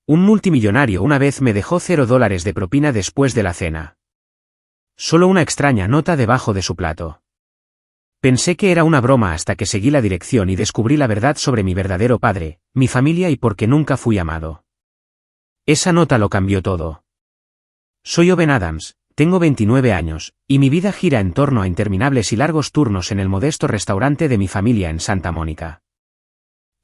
Un multimillonario una vez me dejó $0 de propina después de la cena. Solo una extraña nota debajo de su plato. Pensé que era una broma hasta que seguí la dirección y descubrí la verdad sobre mi verdadero padre, mi familia y por qué nunca fui amado. Esa nota lo cambió todo. Soy Owen Adams, tengo 29 años, y mi vida gira en torno a interminables y largos turnos en el modesto restaurante de mi familia en Santa Mónica.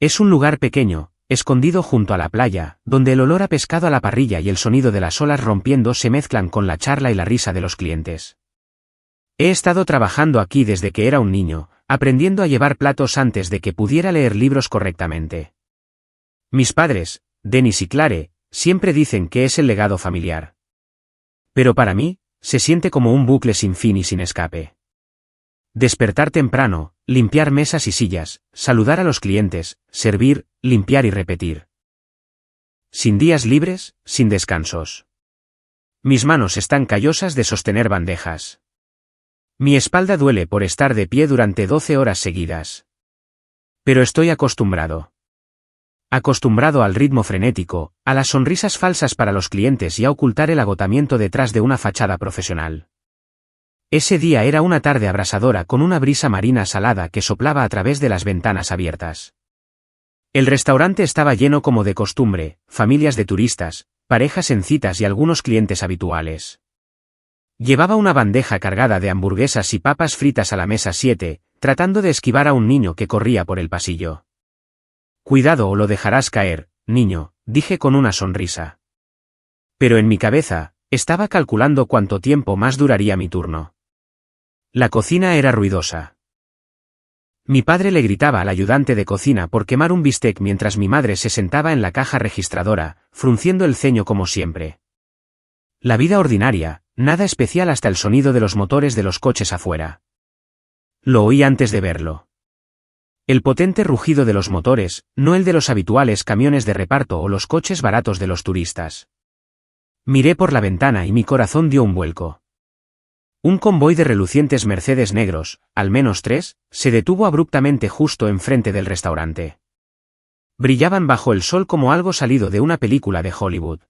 Es un lugar pequeño, escondido junto a la playa, donde el olor a pescado a la parrilla y el sonido de las olas rompiendo se mezclan con la charla y la risa de los clientes. He estado trabajando aquí desde que era un niño, aprendiendo a llevar platos antes de que pudiera leer libros correctamente. Mis padres, Dennis y Clare, siempre dicen que es el legado familiar. Pero para mí, se siente como un bucle sin fin y sin escape. Despertar temprano, limpiar mesas y sillas, saludar a los clientes, servir, limpiar y repetir. Sin días libres, sin descansos. Mis manos están callosas de sostener bandejas. Mi espalda duele por estar de pie durante 12 horas seguidas. Pero estoy acostumbrado. Acostumbrado al ritmo frenético, a las sonrisas falsas para los clientes y a ocultar el agotamiento detrás de una fachada profesional. Ese día era una tarde abrasadora con una brisa marina salada que soplaba a través de las ventanas abiertas. El restaurante estaba lleno como de costumbre, familias de turistas, parejas en citas y algunos clientes habituales. Llevaba una bandeja cargada de hamburguesas y papas fritas a la mesa 7, tratando de esquivar a un niño que corría por el pasillo. Cuidado o lo dejarás caer, niño, dije con una sonrisa. Pero en mi cabeza, estaba calculando cuánto tiempo más duraría mi turno. La cocina era ruidosa. Mi padre le gritaba al ayudante de cocina por quemar un bistec mientras mi madre se sentaba en la caja registradora, frunciendo el ceño como siempre. La vida ordinaria, nada especial hasta el sonido de los motores de los coches afuera. Lo oí antes de verlo. El potente rugido de los motores, no el de los habituales camiones de reparto o los coches baratos de los turistas. Miré por la ventana y mi corazón dio un vuelco. Un convoy de relucientes Mercedes negros, al menos 3, se detuvo abruptamente justo enfrente del restaurante. Brillaban bajo el sol como algo salido de una película de Hollywood.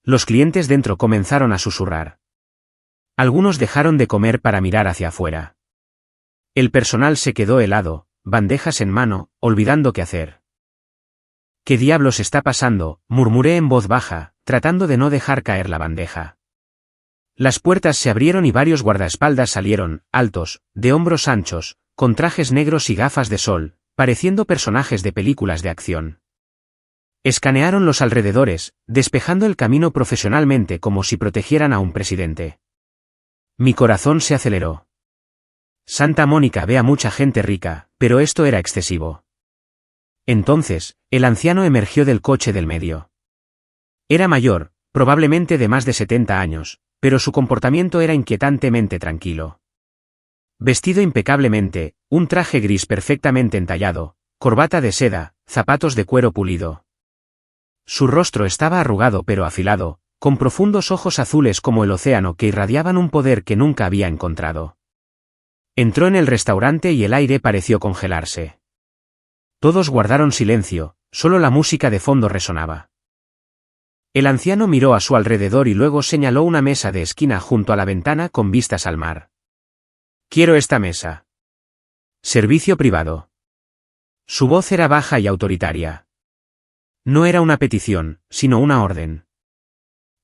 Los clientes dentro comenzaron a susurrar. Algunos dejaron de comer para mirar hacia afuera. El personal se quedó helado, bandejas en mano, olvidando qué hacer. ¿Qué diablos está pasando?, murmuré en voz baja, tratando de no dejar caer la bandeja. Las puertas se abrieron y varios guardaespaldas salieron, altos, de hombros anchos, con trajes negros y gafas de sol, pareciendo personajes de películas de acción. Escanearon los alrededores, despejando el camino profesionalmente como si protegieran a un presidente. Mi corazón se aceleró. Santa Mónica ve a mucha gente rica, pero esto era excesivo. Entonces, el anciano emergió del coche del medio. Era mayor, probablemente de más de 70 años, pero su comportamiento era inquietantemente tranquilo. Vestido impecablemente, un traje gris perfectamente entallado, corbata de seda, zapatos de cuero pulido. Su rostro estaba arrugado pero afilado, con profundos ojos azules como el océano que irradiaban un poder que nunca había encontrado. Entró en el restaurante y el aire pareció congelarse. Todos guardaron silencio, solo la música de fondo resonaba. El anciano miró a su alrededor y luego señaló una mesa de esquina junto a la ventana con vistas al mar. «Quiero esta mesa. Servicio privado». Su voz era baja y autoritaria. No era una petición, sino una orden.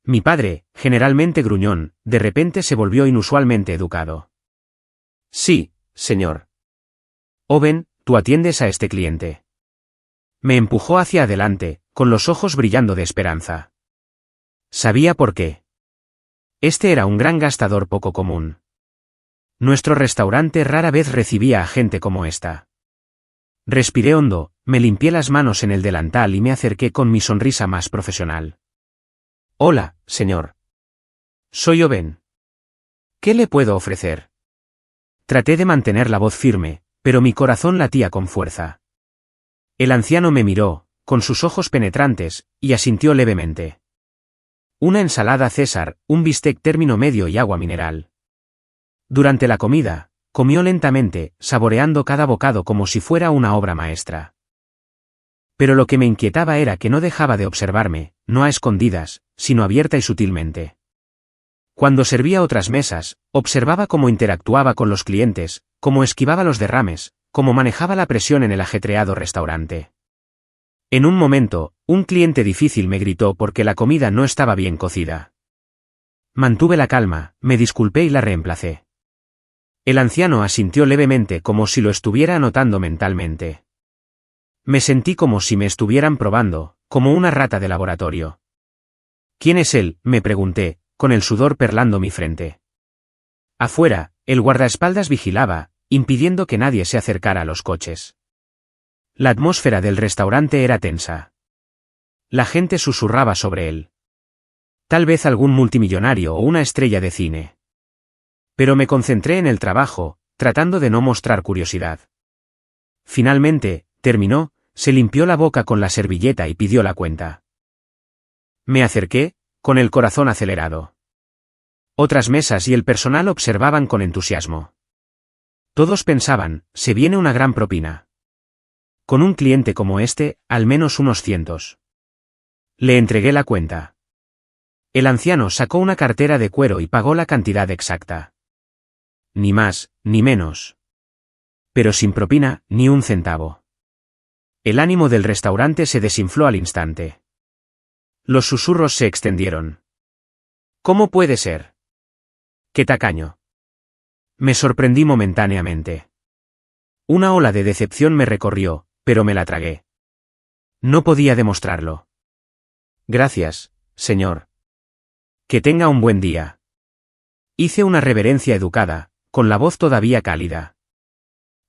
Mi padre, generalmente gruñón, de repente se volvió inusualmente educado. «Sí, señor. Owen, tú atiendes a este cliente». Me empujó hacia adelante, con los ojos brillando de esperanza. Sabía por qué. Este era un gran gastador poco común. Nuestro restaurante rara vez recibía a gente como esta. Respiré hondo, me limpié las manos en el delantal y me acerqué con mi sonrisa más profesional. «Hola, señor. Soy Owen. ¿Qué le puedo ofrecer?» Traté de mantener la voz firme, pero mi corazón latía con fuerza. El anciano me miró, con sus ojos penetrantes, y asintió levemente. Una ensalada César, un bistec término medio y agua mineral. Durante la comida, comió lentamente, saboreando cada bocado como si fuera una obra maestra. Pero lo que me inquietaba era que no dejaba de observarme, no a escondidas, sino abierta y sutilmente. Cuando servía otras mesas, observaba cómo interactuaba con los clientes, cómo esquivaba los derrames, cómo manejaba la presión en el ajetreado restaurante. En un momento, un cliente difícil me gritó porque la comida no estaba bien cocida. Mantuve la calma, me disculpé y la reemplacé. El anciano asintió levemente como si lo estuviera anotando mentalmente. Me sentí como si me estuvieran probando, como una rata de laboratorio. ¿Quién es él?, me pregunté, con el sudor perlando mi frente. Afuera, el guardaespaldas vigilaba, impidiendo que nadie se acercara a los coches. La atmósfera del restaurante era tensa. La gente susurraba sobre él. Tal vez algún multimillonario o una estrella de cine. Pero me concentré en el trabajo, tratando de no mostrar curiosidad. Finalmente, terminó, se limpió la boca con la servilleta y pidió la cuenta. Me acerqué, con el corazón acelerado. Otras mesas y el personal observaban con entusiasmo. Todos pensaban, se viene una gran propina. Con un cliente como este, al menos unos cientos. Le entregué la cuenta. El anciano sacó una cartera de cuero y pagó la cantidad exacta. Ni más, ni menos. Pero sin propina, ni un centavo. El ánimo del restaurante se desinfló al instante. Los susurros se extendieron. ¿Cómo puede ser? ¡Qué tacaño! Me sorprendí momentáneamente. Una ola de decepción me recorrió, pero me la tragué. No podía demostrarlo. Gracias, señor. Que tenga un buen día. Hice una reverencia educada, con la voz todavía cálida.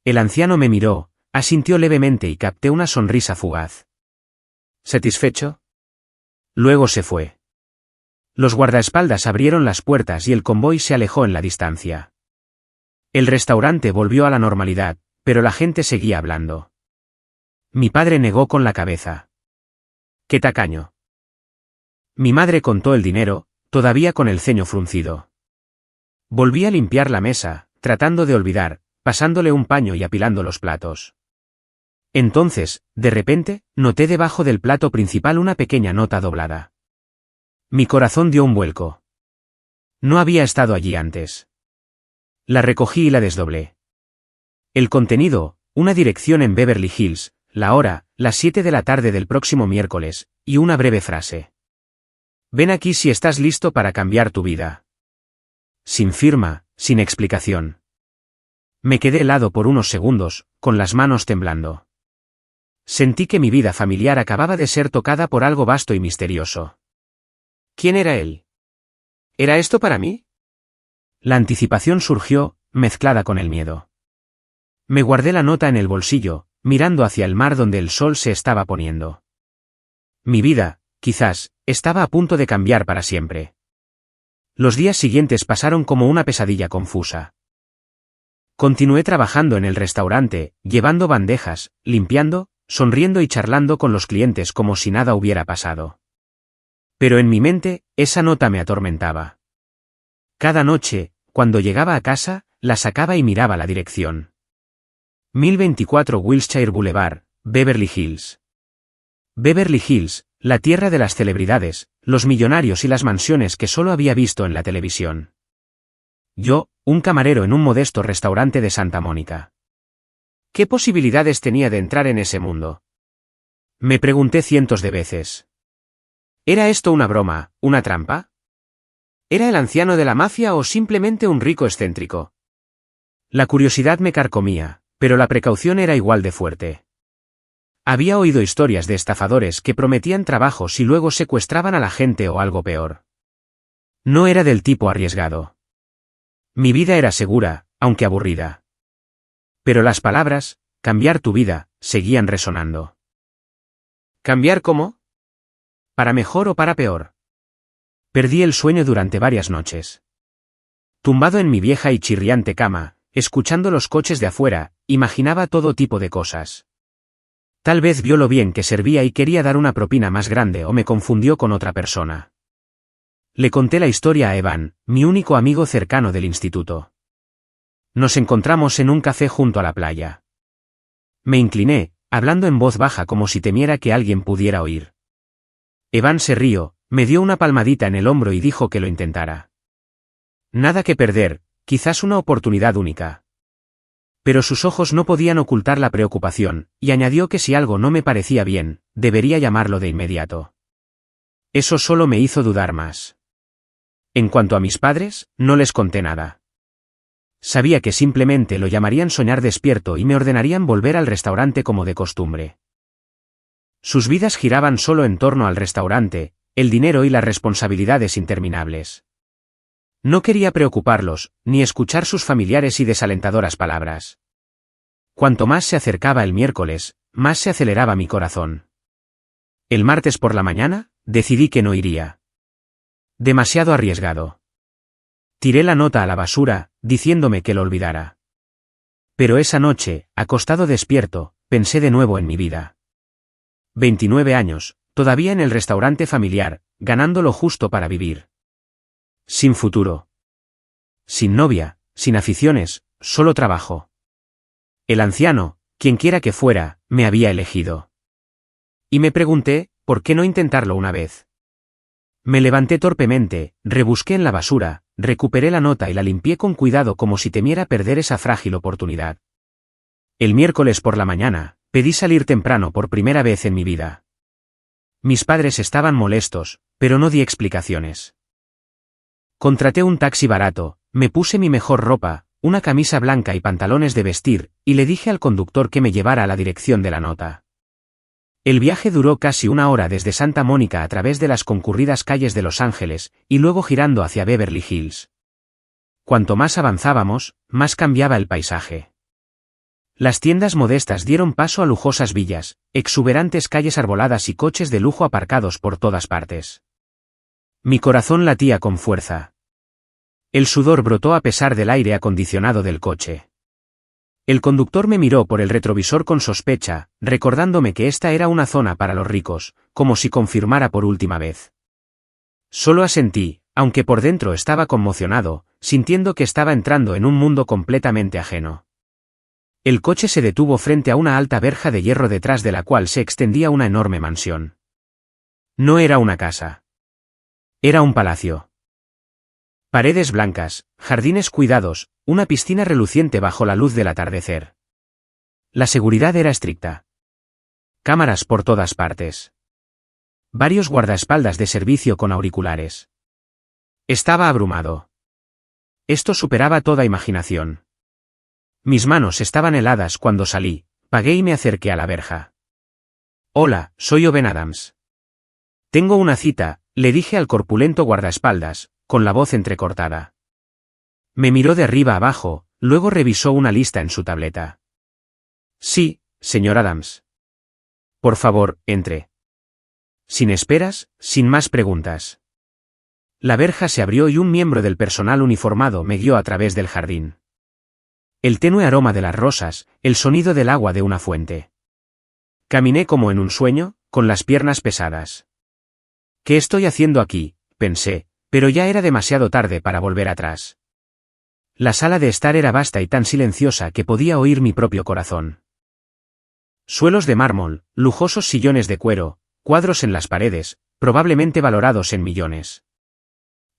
El anciano me miró, asintió levemente y capté una sonrisa fugaz. ¿Satisfecho? Luego se fue. Los guardaespaldas abrieron las puertas y el convoy se alejó en la distancia. El restaurante volvió a la normalidad, pero la gente seguía hablando. Mi padre negó con la cabeza. ¡Qué tacaño! Mi madre contó el dinero, todavía con el ceño fruncido. Volví a limpiar la mesa, tratando de olvidar, pasándole un paño y apilando los platos. Entonces, de repente, noté debajo del plato principal una pequeña nota doblada. Mi corazón dio un vuelco. No había estado allí antes. La recogí y la desdoblé. El contenido, una dirección en Beverly Hills, la hora, las 7 de la tarde del próximo miércoles, y una breve frase. Ven aquí si estás listo para cambiar tu vida. Sin firma, sin explicación. Me quedé helado por unos segundos, con las manos temblando. Sentí que mi vida familiar acababa de ser tocada por algo vasto y misterioso. ¿Quién era él? ¿Era esto para mí? La anticipación surgió, mezclada con el miedo. Me guardé la nota en el bolsillo, mirando hacia el mar donde el sol se estaba poniendo. Mi vida, quizás, estaba a punto de cambiar para siempre. Los días siguientes pasaron como una pesadilla confusa. Continué trabajando en el restaurante, llevando bandejas, limpiando, sonriendo y charlando con los clientes como si nada hubiera pasado. Pero en mi mente, esa nota me atormentaba. Cada noche, cuando llegaba a casa, la sacaba y miraba la dirección. 1024 Wilshire Boulevard, Beverly Hills. Beverly Hills, la tierra de las celebridades, los millonarios y las mansiones que solo había visto en la televisión. Yo, un camarero en un modesto restaurante de Santa Mónica. ¿Qué posibilidades tenía de entrar en ese mundo? Me pregunté cientos de veces. ¿Era esto una broma, una trampa? ¿Era el anciano de la mafia o simplemente un rico excéntrico? La curiosidad me carcomía, pero la precaución era igual de fuerte. Había oído historias de estafadores que prometían trabajos y luego secuestraban a la gente o algo peor. No era del tipo arriesgado. Mi vida era segura, aunque aburrida. Pero las palabras, cambiar tu vida, seguían resonando. ¿Cambiar cómo? ¿Para mejor o para peor? Perdí el sueño durante varias noches. Tumbado en mi vieja y chirriante cama, escuchando los coches de afuera, imaginaba todo tipo de cosas. Tal vez vio lo bien que servía y quería dar una propina más grande o me confundió con otra persona. Le conté la historia a Evan, mi único amigo cercano del instituto. Nos encontramos en un café junto a la playa. Me incliné, hablando en voz baja como si temiera que alguien pudiera oír. Evan se rió, me dio una palmadita en el hombro y dijo que lo intentara. Nada que perder, quizás una oportunidad única. Pero sus ojos no podían ocultar la preocupación, y añadió que si algo no me parecía bien, debería llamarlo de inmediato. Eso solo me hizo dudar más. En cuanto a mis padres, no les conté nada. Sabía que simplemente lo llamarían soñar despierto y me ordenarían volver al restaurante como de costumbre. Sus vidas giraban solo en torno al restaurante, el dinero y las responsabilidades interminables. No quería preocuparlos, ni escuchar sus familiares y desalentadoras palabras. Cuanto más se acercaba el miércoles, más se aceleraba mi corazón. El martes por la mañana, decidí que no iría. Demasiado arriesgado. Tiré la nota a la basura, diciéndome que lo olvidara. Pero esa noche, acostado despierto, pensé de nuevo en mi vida. 29 años, todavía en el restaurante familiar, ganando lo justo para vivir. Sin futuro. Sin novia, sin aficiones, solo trabajo. El anciano, quienquiera que fuera, me había elegido. Y me pregunté, ¿por qué no intentarlo una vez? Me levanté torpemente, rebusqué en la basura, recuperé la nota y la limpié con cuidado como si temiera perder esa frágil oportunidad. El miércoles por la mañana, pedí salir temprano por primera vez en mi vida. Mis padres estaban molestos, pero no di explicaciones. Contraté un taxi barato, me puse mi mejor ropa, una camisa blanca y pantalones de vestir, y le dije al conductor que me llevara a la dirección de la nota. El viaje duró casi una hora desde Santa Mónica a través de las concurridas calles de Los Ángeles, y luego girando hacia Beverly Hills. Cuanto más avanzábamos, más cambiaba el paisaje. Las tiendas modestas dieron paso a lujosas villas, exuberantes calles arboladas y coches de lujo aparcados por todas partes. Mi corazón latía con fuerza. El sudor brotó a pesar del aire acondicionado del coche. El conductor me miró por el retrovisor con sospecha, recordándome que esta era una zona para los ricos, como si confirmara por última vez. Solo asentí, aunque por dentro estaba conmocionado, sintiendo que estaba entrando en un mundo completamente ajeno. El coche se detuvo frente a una alta verja de hierro detrás de la cual se extendía una enorme mansión. No era una casa. Era un palacio. Paredes blancas, jardines cuidados, una piscina reluciente bajo la luz del atardecer. La seguridad era estricta. Cámaras por todas partes. Varios guardaespaldas de servicio con auriculares. Estaba abrumado. Esto superaba toda imaginación. Mis manos estaban heladas cuando salí, pagué y me acerqué a la verja. Hola, soy Owen Adams. Tengo una cita, le dije al corpulento guardaespaldas, con la voz entrecortada. Me miró de arriba abajo, luego revisó una lista en su tableta. Sí, señor Adams. Por favor, entre. Sin esperas, sin más preguntas. La verja se abrió y un miembro del personal uniformado me guió a través del jardín. El tenue aroma de las rosas, el sonido del agua de una fuente. Caminé como en un sueño, con las piernas pesadas. ¿Qué estoy haciendo aquí?, pensé, pero ya era demasiado tarde para volver atrás. La sala de estar era vasta y tan silenciosa que podía oír mi propio corazón. Suelos de mármol, lujosos sillones de cuero, cuadros en las paredes, probablemente valorados en millones.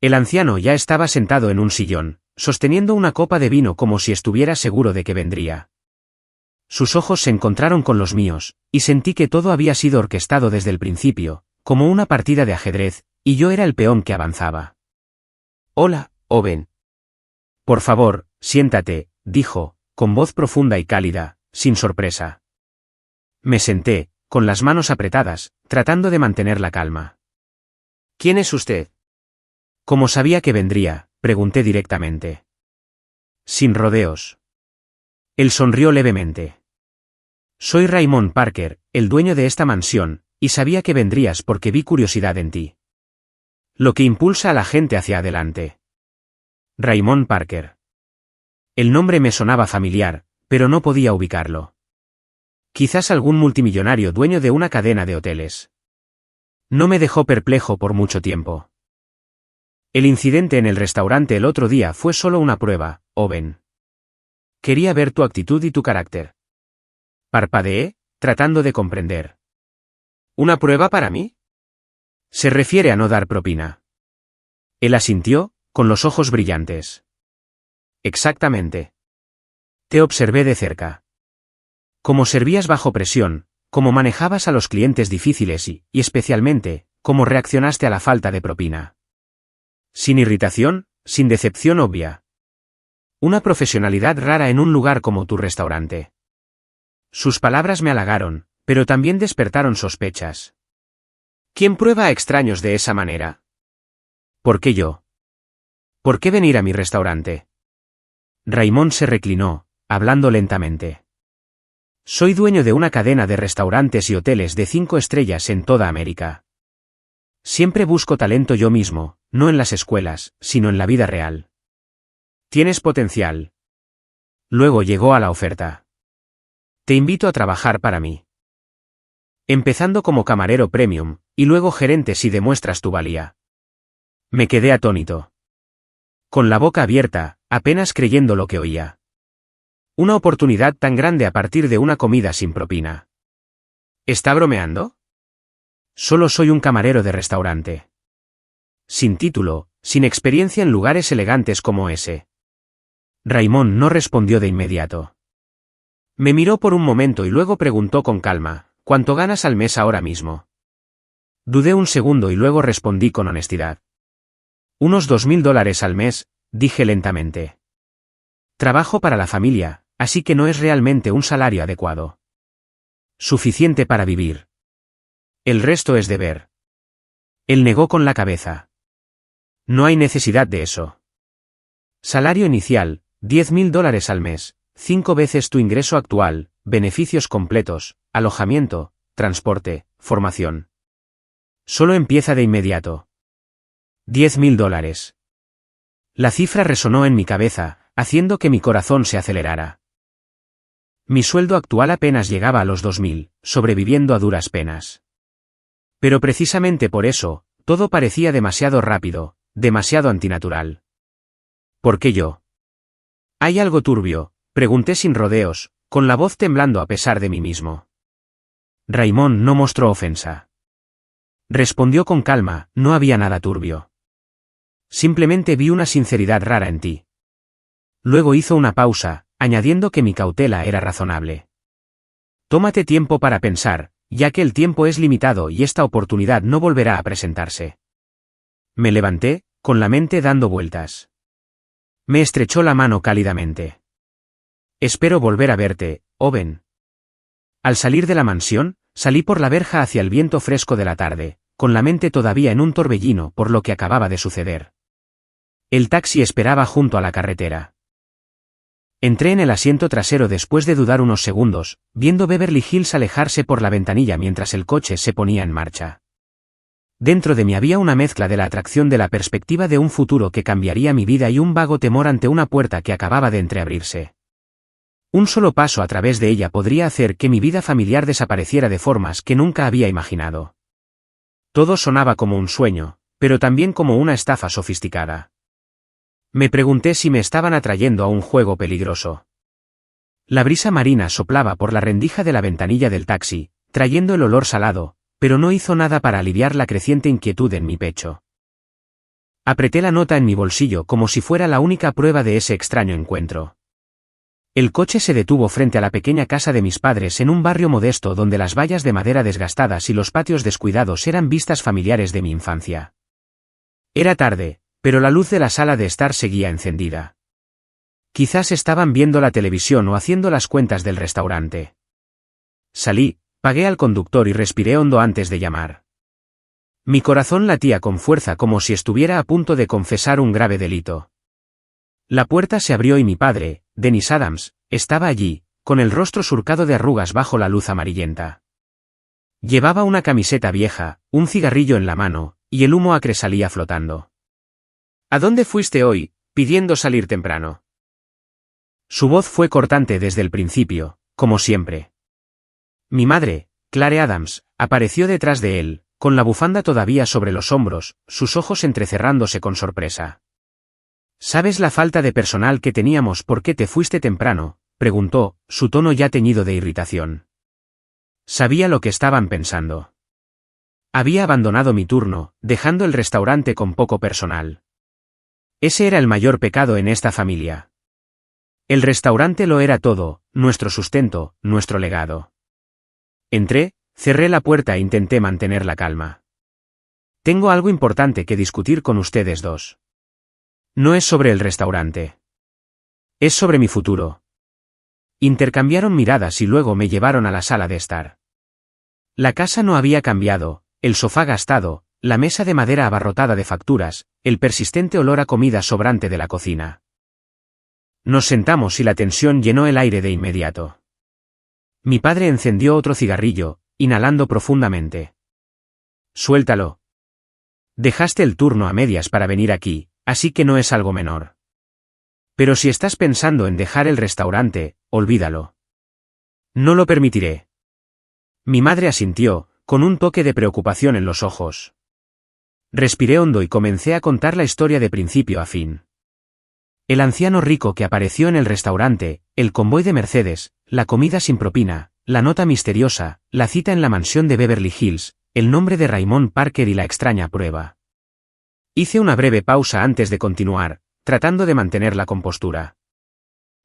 El anciano ya estaba sentado en un sillón, sosteniendo una copa de vino como si estuviera seguro de que vendría. Sus ojos se encontraron con los míos, y sentí que todo había sido orquestado desde el principio, como una partida de ajedrez, y yo era el peón que avanzaba. Hola, Owen. Por favor, siéntate, dijo, con voz profunda y cálida, sin sorpresa. Me senté, con las manos apretadas, tratando de mantener la calma. ¿Quién es usted? Como sabía que vendría, pregunté directamente. Sin rodeos. Él sonrió levemente. Soy Raymond Parker, el dueño de esta mansión, y sabía que vendrías porque vi curiosidad en ti. Lo que impulsa a la gente hacia adelante. Raymond Parker. El nombre me sonaba familiar, pero no podía ubicarlo. Quizás algún multimillonario dueño de una cadena de hoteles. No me dejó perplejo por mucho tiempo. El incidente en el restaurante el otro día fue solo una prueba, Owen. Quería ver tu actitud y tu carácter. Parpadeé, tratando de comprender. ¿Una prueba para mí? Se refiere a no dar propina. Él asintió, con los ojos brillantes. Exactamente. Te observé de cerca. Cómo servías bajo presión, cómo manejabas a los clientes difíciles y especialmente, cómo reaccionaste a la falta de propina. Sin irritación, sin decepción obvia. Una profesionalidad rara en un lugar como tu restaurante. Sus palabras me halagaron, pero también despertaron sospechas. ¿Quién prueba a extraños de esa manera? ¿Por qué yo? ¿Por qué venir a mi restaurante? Raymond se reclinó, hablando lentamente. Soy dueño de una cadena de restaurantes y hoteles de 5 estrellas en toda América. Siempre busco talento yo mismo, no en las escuelas, sino en la vida real. Tienes potencial. Luego llegó a la oferta. Te invito a trabajar para mí. Empezando como camarero premium, y luego gerente si demuestras tu valía. Me quedé atónito. Con la boca abierta, apenas creyendo lo que oía. Una oportunidad tan grande a partir de una comida sin propina. ¿Está bromeando? Solo soy un camarero de restaurante. Sin título, sin experiencia en lugares elegantes como ese. Raymond no respondió de inmediato. Me miró por un momento y luego preguntó con calma, ¿cuánto ganas al mes ahora mismo? Dudé un segundo y luego respondí con honestidad. Unos $2,000 al mes, dije lentamente. Trabajo para la familia, así que no es realmente un salario adecuado. Suficiente para vivir. El resto es deber. Él negó con la cabeza. No hay necesidad de eso. Salario inicial, $10,000 al mes, 5 veces tu ingreso actual, beneficios completos, alojamiento, transporte, formación. Solo empieza de inmediato. $10,000. La cifra resonó en mi cabeza, haciendo que mi corazón se acelerara. Mi sueldo actual apenas llegaba a los 2,000, sobreviviendo a duras penas. Pero precisamente por eso, todo parecía demasiado rápido, demasiado antinatural. ¿Por qué yo? ¿Hay algo turbio?, pregunté sin rodeos, con la voz temblando a pesar de mí mismo. Raymond no mostró ofensa. Respondió con calma, no había nada turbio. Simplemente vi una sinceridad rara en ti. Luego hizo una pausa, añadiendo que mi cautela era razonable. Tómate tiempo para pensar, ya que el tiempo es limitado y esta oportunidad no volverá a presentarse. Me levanté, con la mente dando vueltas. Me estrechó la mano cálidamente. Espero volver a verte, Owen. Al salir de la mansión, salí por la verja hacia el viento fresco de la tarde, con la mente todavía en un torbellino por lo que acababa de suceder. El taxi esperaba junto a la carretera. Entré en el asiento trasero después de dudar unos segundos, viendo Beverly Hills alejarse por la ventanilla mientras el coche se ponía en marcha. Dentro de mí había una mezcla de la atracción de la perspectiva de un futuro que cambiaría mi vida y un vago temor ante una puerta que acababa de entreabrirse. Un solo paso a través de ella podría hacer que mi vida familiar desapareciera de formas que nunca había imaginado. Todo sonaba como un sueño, pero también como una estafa sofisticada. Me pregunté si me estaban atrayendo a un juego peligroso. La brisa marina soplaba por la rendija de la ventanilla del taxi, trayendo el olor salado, pero no hizo nada para aliviar la creciente inquietud en mi pecho. Apreté la nota en mi bolsillo como si fuera la única prueba de ese extraño encuentro. El coche se detuvo frente a la pequeña casa de mis padres en un barrio modesto donde las vallas de madera desgastadas y los patios descuidados eran vistas familiares de mi infancia. Era tarde, pero la luz de la sala de estar seguía encendida. Quizás estaban viendo la televisión o haciendo las cuentas del restaurante. Salí, pagué al conductor y respiré hondo antes de llamar. Mi corazón latía con fuerza como si estuviera a punto de confesar un grave delito. La puerta se abrió y mi padre, Dennis Adams, estaba allí, con el rostro surcado de arrugas bajo la luz amarillenta. Llevaba una camiseta vieja, un cigarrillo en la mano, y el humo acre salía flotando. ¿A dónde fuiste hoy, pidiendo salir temprano? Su voz fue cortante desde el principio, como siempre. Mi madre, Clare Adams, apareció detrás de él, con la bufanda todavía sobre los hombros, sus ojos entrecerrándose con sorpresa. ¿Sabes la falta de personal que teníamos? ¿Por qué te fuiste temprano?, preguntó, su tono ya teñido de irritación. Sabía lo que estaban pensando. Había abandonado mi turno, dejando el restaurante con poco personal. Ese era el mayor pecado en esta familia. El restaurante lo era todo, nuestro sustento, nuestro legado. Entré, cerré la puerta e intenté mantener la calma. Tengo algo importante que discutir con ustedes dos. No es sobre el restaurante. Es sobre mi futuro. Intercambiaron miradas y luego me llevaron a la sala de estar. La casa no había cambiado, el sofá gastado, la mesa de madera abarrotada de facturas, el persistente olor a comida sobrante de la cocina. Nos sentamos y la tensión llenó el aire de inmediato. Mi padre encendió otro cigarrillo, inhalando profundamente. Suéltalo. Dejaste el turno a medias para venir aquí, así que no es algo menor. Pero si estás pensando en dejar el restaurante, olvídalo. No lo permitiré. Mi madre asintió, con un toque de preocupación en los ojos. Respiré hondo y comencé a contar la historia de principio a fin. El anciano rico que apareció en el restaurante, el convoy de Mercedes, la comida sin propina, la nota misteriosa, la cita en la mansión de Beverly Hills, el nombre de Raymond Parker y la extraña prueba. Hice una breve pausa antes de continuar, tratando de mantener la compostura.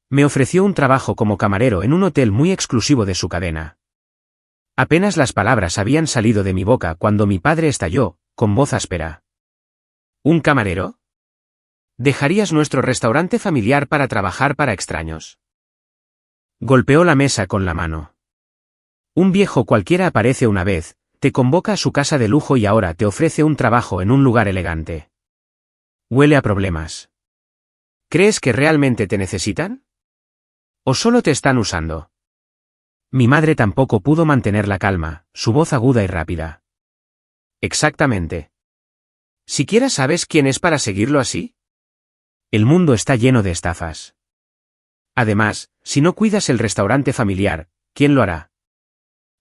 Me ofreció un trabajo como camarero en un hotel muy exclusivo de su cadena. Apenas las palabras habían salido de mi boca cuando mi padre estalló, con voz áspera. ¿Un camarero? ¿Dejarías nuestro restaurante familiar para trabajar para extraños? Golpeó la mesa con la mano. Un viejo cualquiera aparece una vez, te convoca a su casa de lujo y ahora te ofrece un trabajo en un lugar elegante. Huele a problemas. ¿Crees que realmente te necesitan? ¿O solo te están usando? Mi madre tampoco pudo mantener la calma, su voz aguda y rápida. Exactamente. ¿Siquiera sabes quién es para seguirlo así? El mundo está lleno de estafas. Además, si no cuidas el restaurante familiar, ¿quién lo hará?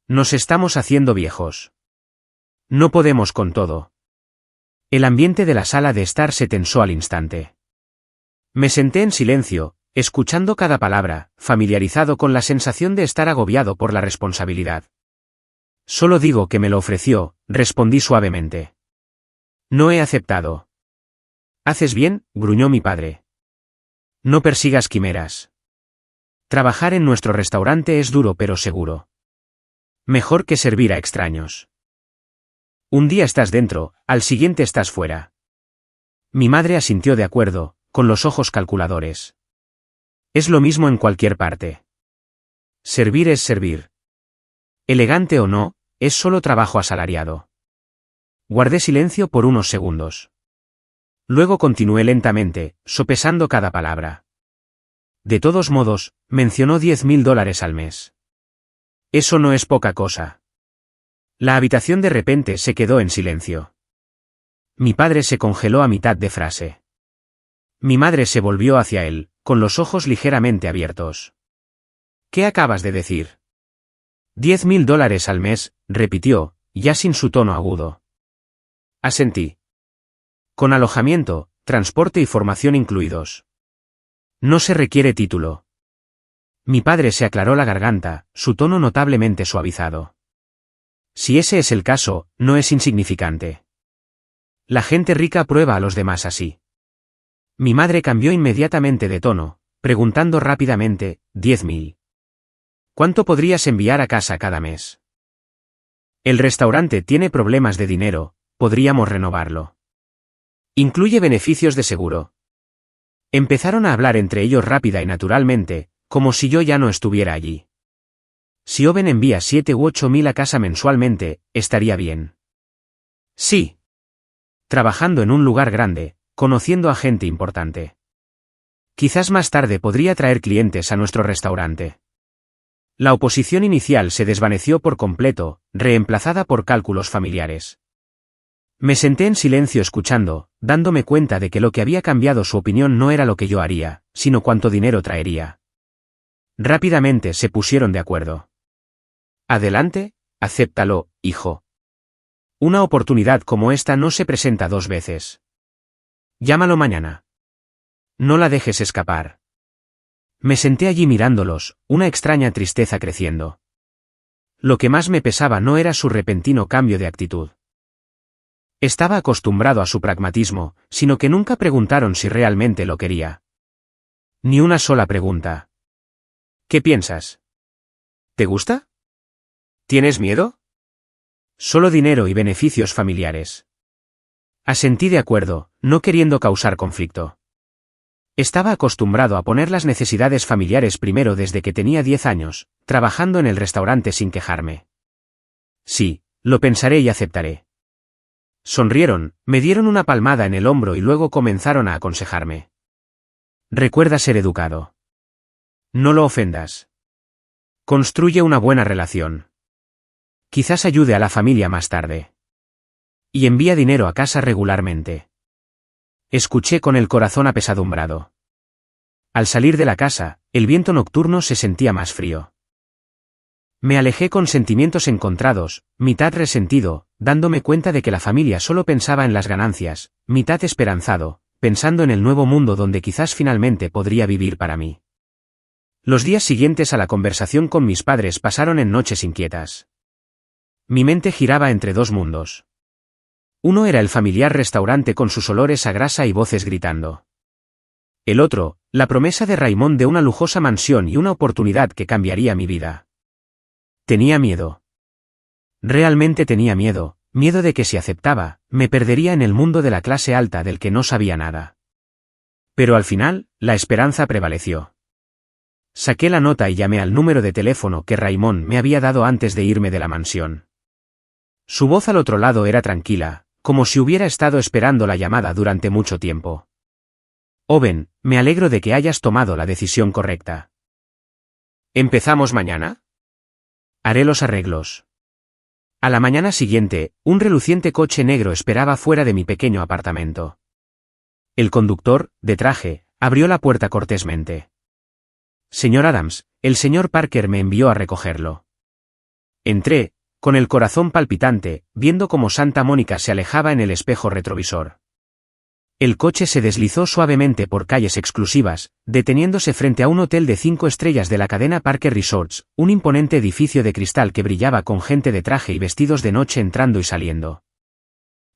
Nos estamos haciendo viejos. No podemos con todo. El ambiente de la sala de estar se tensó al instante. Me senté en silencio, escuchando cada palabra, familiarizado con la sensación de estar agobiado por la responsabilidad. Solo digo que me lo ofreció, respondí suavemente. No he aceptado. Haces bien, gruñó mi padre. No persigas quimeras. Trabajar en nuestro restaurante es duro pero seguro. Mejor que servir a extraños. Un día estás dentro, al siguiente estás fuera. Mi madre asintió de acuerdo, con los ojos calculadores. Es lo mismo en cualquier parte. Servir es servir. Elegante o no, es solo trabajo asalariado. Guardé silencio por unos segundos. Luego continué lentamente, sopesando cada palabra. De todos modos, mencionó $10,000 al mes. Eso no es poca cosa. La habitación de repente se quedó en silencio. Mi padre se congeló a mitad de frase. Mi madre se volvió hacia él, con los ojos ligeramente abiertos. ¿Qué acabas de decir? $10,000 al mes, repitió, ya sin su tono agudo. Asentí. Con alojamiento, transporte y formación incluidos. No se requiere título. Mi padre se aclaró la garganta, su tono notablemente suavizado. Si ese es el caso, no es insignificante. La gente rica prueba a los demás así. Mi madre cambió inmediatamente de tono, preguntando rápidamente, 10,000. ¿Cuánto podrías enviar a casa cada mes? El restaurante tiene problemas de dinero, podríamos renovarlo. Incluye beneficios de seguro. Empezaron a hablar entre ellos rápida y naturalmente, como si yo ya no estuviera allí. Si Owen envía 7 u 8,000 a casa mensualmente, estaría bien. Sí. Trabajando en un lugar grande, conociendo a gente importante. Quizás más tarde podría traer clientes a nuestro restaurante. La oposición inicial se desvaneció por completo, reemplazada por cálculos familiares. Me senté en silencio escuchando, dándome cuenta de que lo que había cambiado su opinión no era lo que yo haría, sino cuánto dinero traería. Rápidamente se pusieron de acuerdo. Adelante, acéptalo, hijo. Una oportunidad como esta no se presenta 2 veces. Llámalo mañana. No la dejes escapar. Me senté allí mirándolos, una extraña tristeza creciendo. lo que más me pesaba no era su repentino cambio de actitud. Estaba acostumbrado a su pragmatismo, sino que nunca preguntaron si realmente lo quería. Ni una sola pregunta. ¿Qué piensas? ¿Te gusta? ¿Tienes miedo? Solo dinero y beneficios familiares. Asentí de acuerdo, no queriendo causar conflicto. Estaba acostumbrado a poner las necesidades familiares primero desde que tenía 10 años, trabajando en el restaurante sin quejarme. Sí, lo pensaré y aceptaré. Sonrieron, me dieron una palmada en el hombro y luego comenzaron a aconsejarme. Recuerda ser educado. No lo ofendas. Construye una buena relación. Quizás ayude a la familia más tarde. Y envía dinero a casa regularmente. Escuché con el corazón apesadumbrado. Al salir de la casa, el viento nocturno se sentía más frío. Me alejé con sentimientos encontrados, mitad resentido, dándome cuenta de que la familia solo pensaba en las ganancias, mitad esperanzado, pensando en el nuevo mundo donde quizás finalmente podría vivir para mí. Los días siguientes a la conversación con mis padres pasaron en noches inquietas. Mi mente giraba entre dos mundos. Uno era el familiar restaurante con sus olores a grasa y voces gritando. El otro, la promesa de Raymond de una lujosa mansión y una oportunidad que cambiaría mi vida. Tenía miedo. Realmente tenía miedo, miedo de que si aceptaba, me perdería en el mundo de la clase alta del que no sabía nada. Pero al final, la esperanza prevaleció. Saqué la nota y llamé al número de teléfono que Raymond me había dado antes de irme de la mansión. Su voz al otro lado era tranquila, como si hubiera estado esperando la llamada durante mucho tiempo. Owen, me alegro de que hayas tomado la decisión correcta. ¿Empezamos mañana? Haré los arreglos. A la mañana siguiente, un reluciente coche negro esperaba fuera de mi pequeño apartamento. El conductor, de traje, abrió la puerta cortésmente. Señor Adams, el señor Parker me envió a recogerlo. Entré, con el corazón palpitante, viendo cómo Santa Mónica se alejaba en el espejo retrovisor. El coche se deslizó suavemente por calles exclusivas, deteniéndose frente a un hotel de 5 estrellas de la cadena Parker Resorts, un imponente edificio de cristal que brillaba con gente de traje y vestidos de noche entrando y saliendo.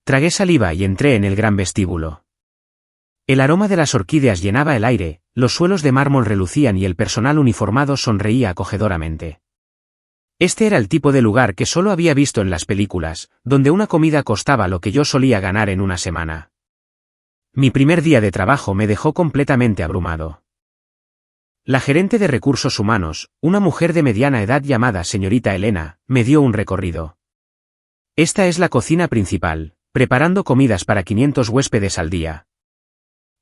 Tragué saliva y entré en el gran vestíbulo. El aroma de las orquídeas llenaba el aire, los suelos de mármol relucían y el personal uniformado sonreía acogedoramente. Este era el tipo de lugar que solo había visto en las películas, donde una comida costaba lo que yo solía ganar en una semana. Mi primer día de trabajo me dejó completamente abrumado. La gerente de recursos humanos, una mujer de mediana edad llamada señorita Elena, me dio un recorrido. Esta es la cocina principal, preparando comidas para 500 huéspedes al día.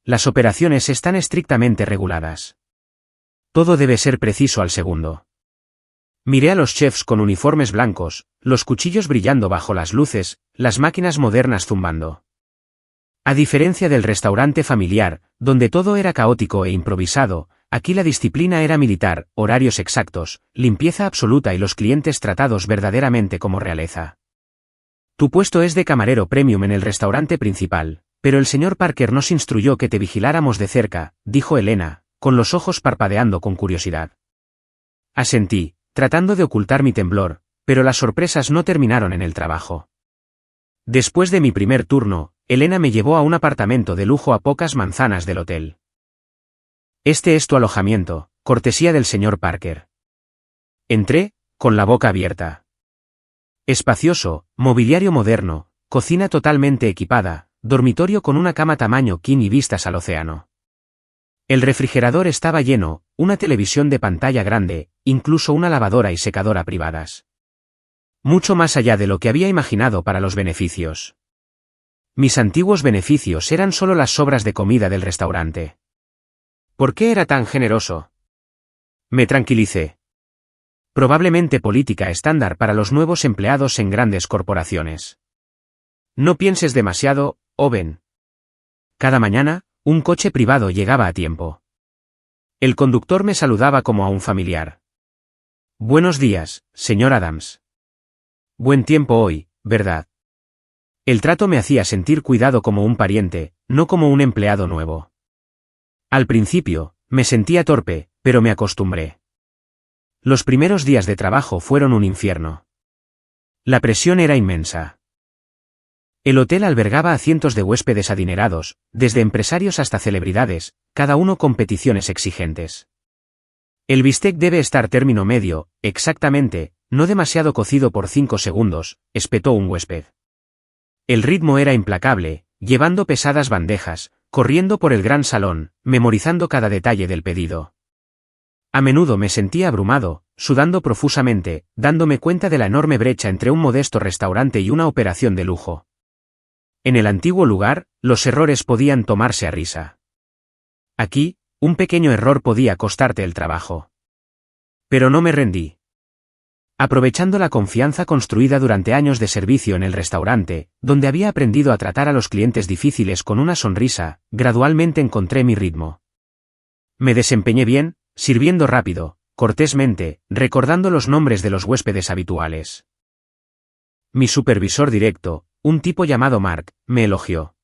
Las operaciones están estrictamente reguladas. Todo debe ser preciso al segundo. Miré a los chefs con uniformes blancos, los cuchillos brillando bajo las luces, las máquinas modernas zumbando. A diferencia del restaurante familiar, donde todo era caótico e improvisado, aquí la disciplina era militar, horarios exactos, limpieza absoluta y los clientes tratados verdaderamente como realeza. Tu puesto es de camarero premium en el restaurante principal, pero el señor Parker nos instruyó que te vigiláramos de cerca, dijo Elena, con los ojos parpadeando con curiosidad. Asentí, tratando de ocultar mi temblor, pero las sorpresas no terminaron en el trabajo. Después de mi primer turno, Elena me llevó a un apartamento de lujo a pocas manzanas del hotel. Este es tu alojamiento, cortesía del señor Parker. Entré, con la boca abierta. Espacioso, mobiliario moderno, cocina totalmente equipada, dormitorio con una cama tamaño king y vistas al océano. El refrigerador estaba lleno, una televisión de pantalla grande, incluso una lavadora y secadora privadas. Mucho más allá de lo que había imaginado para los beneficios. Mis antiguos beneficios eran solo las sobras de comida del restaurante. ¿Por qué era tan generoso? Me tranquilicé. Probablemente política estándar para los nuevos empleados en grandes corporaciones. No pienses demasiado, Owen. Cada mañana, un coche privado llegaba a tiempo. El conductor me saludaba como a un familiar. Buenos días, señor Adams. Buen tiempo hoy, ¿verdad? El trato me hacía sentir cuidado como un pariente, no como un empleado nuevo. Al principio, me sentía torpe, pero me acostumbré. Los primeros días de trabajo fueron un infierno. La presión era inmensa. El hotel albergaba a cientos de huéspedes adinerados, desde empresarios hasta celebridades, cada uno con peticiones exigentes. El bistec debe estar término medio, exactamente, no demasiado cocido por 5 segundos, espetó un huésped. El ritmo era implacable, llevando pesadas bandejas, corriendo por el gran salón, memorizando cada detalle del pedido. A menudo me sentía abrumado, sudando profusamente, dándome cuenta de la enorme brecha entre un modesto restaurante y una operación de lujo. En el antiguo lugar, los errores podían tomarse a risa. Aquí, un pequeño error podía costarte el trabajo. Pero no me rendí. Aprovechando la confianza construida durante años de servicio en el restaurante, donde había aprendido a tratar a los clientes difíciles con una sonrisa, gradualmente encontré mi ritmo. Me desempeñé bien, sirviendo rápido, cortésmente, recordando los nombres de los huéspedes habituales. Mi supervisor directo, un tipo llamado Mark, me elogió.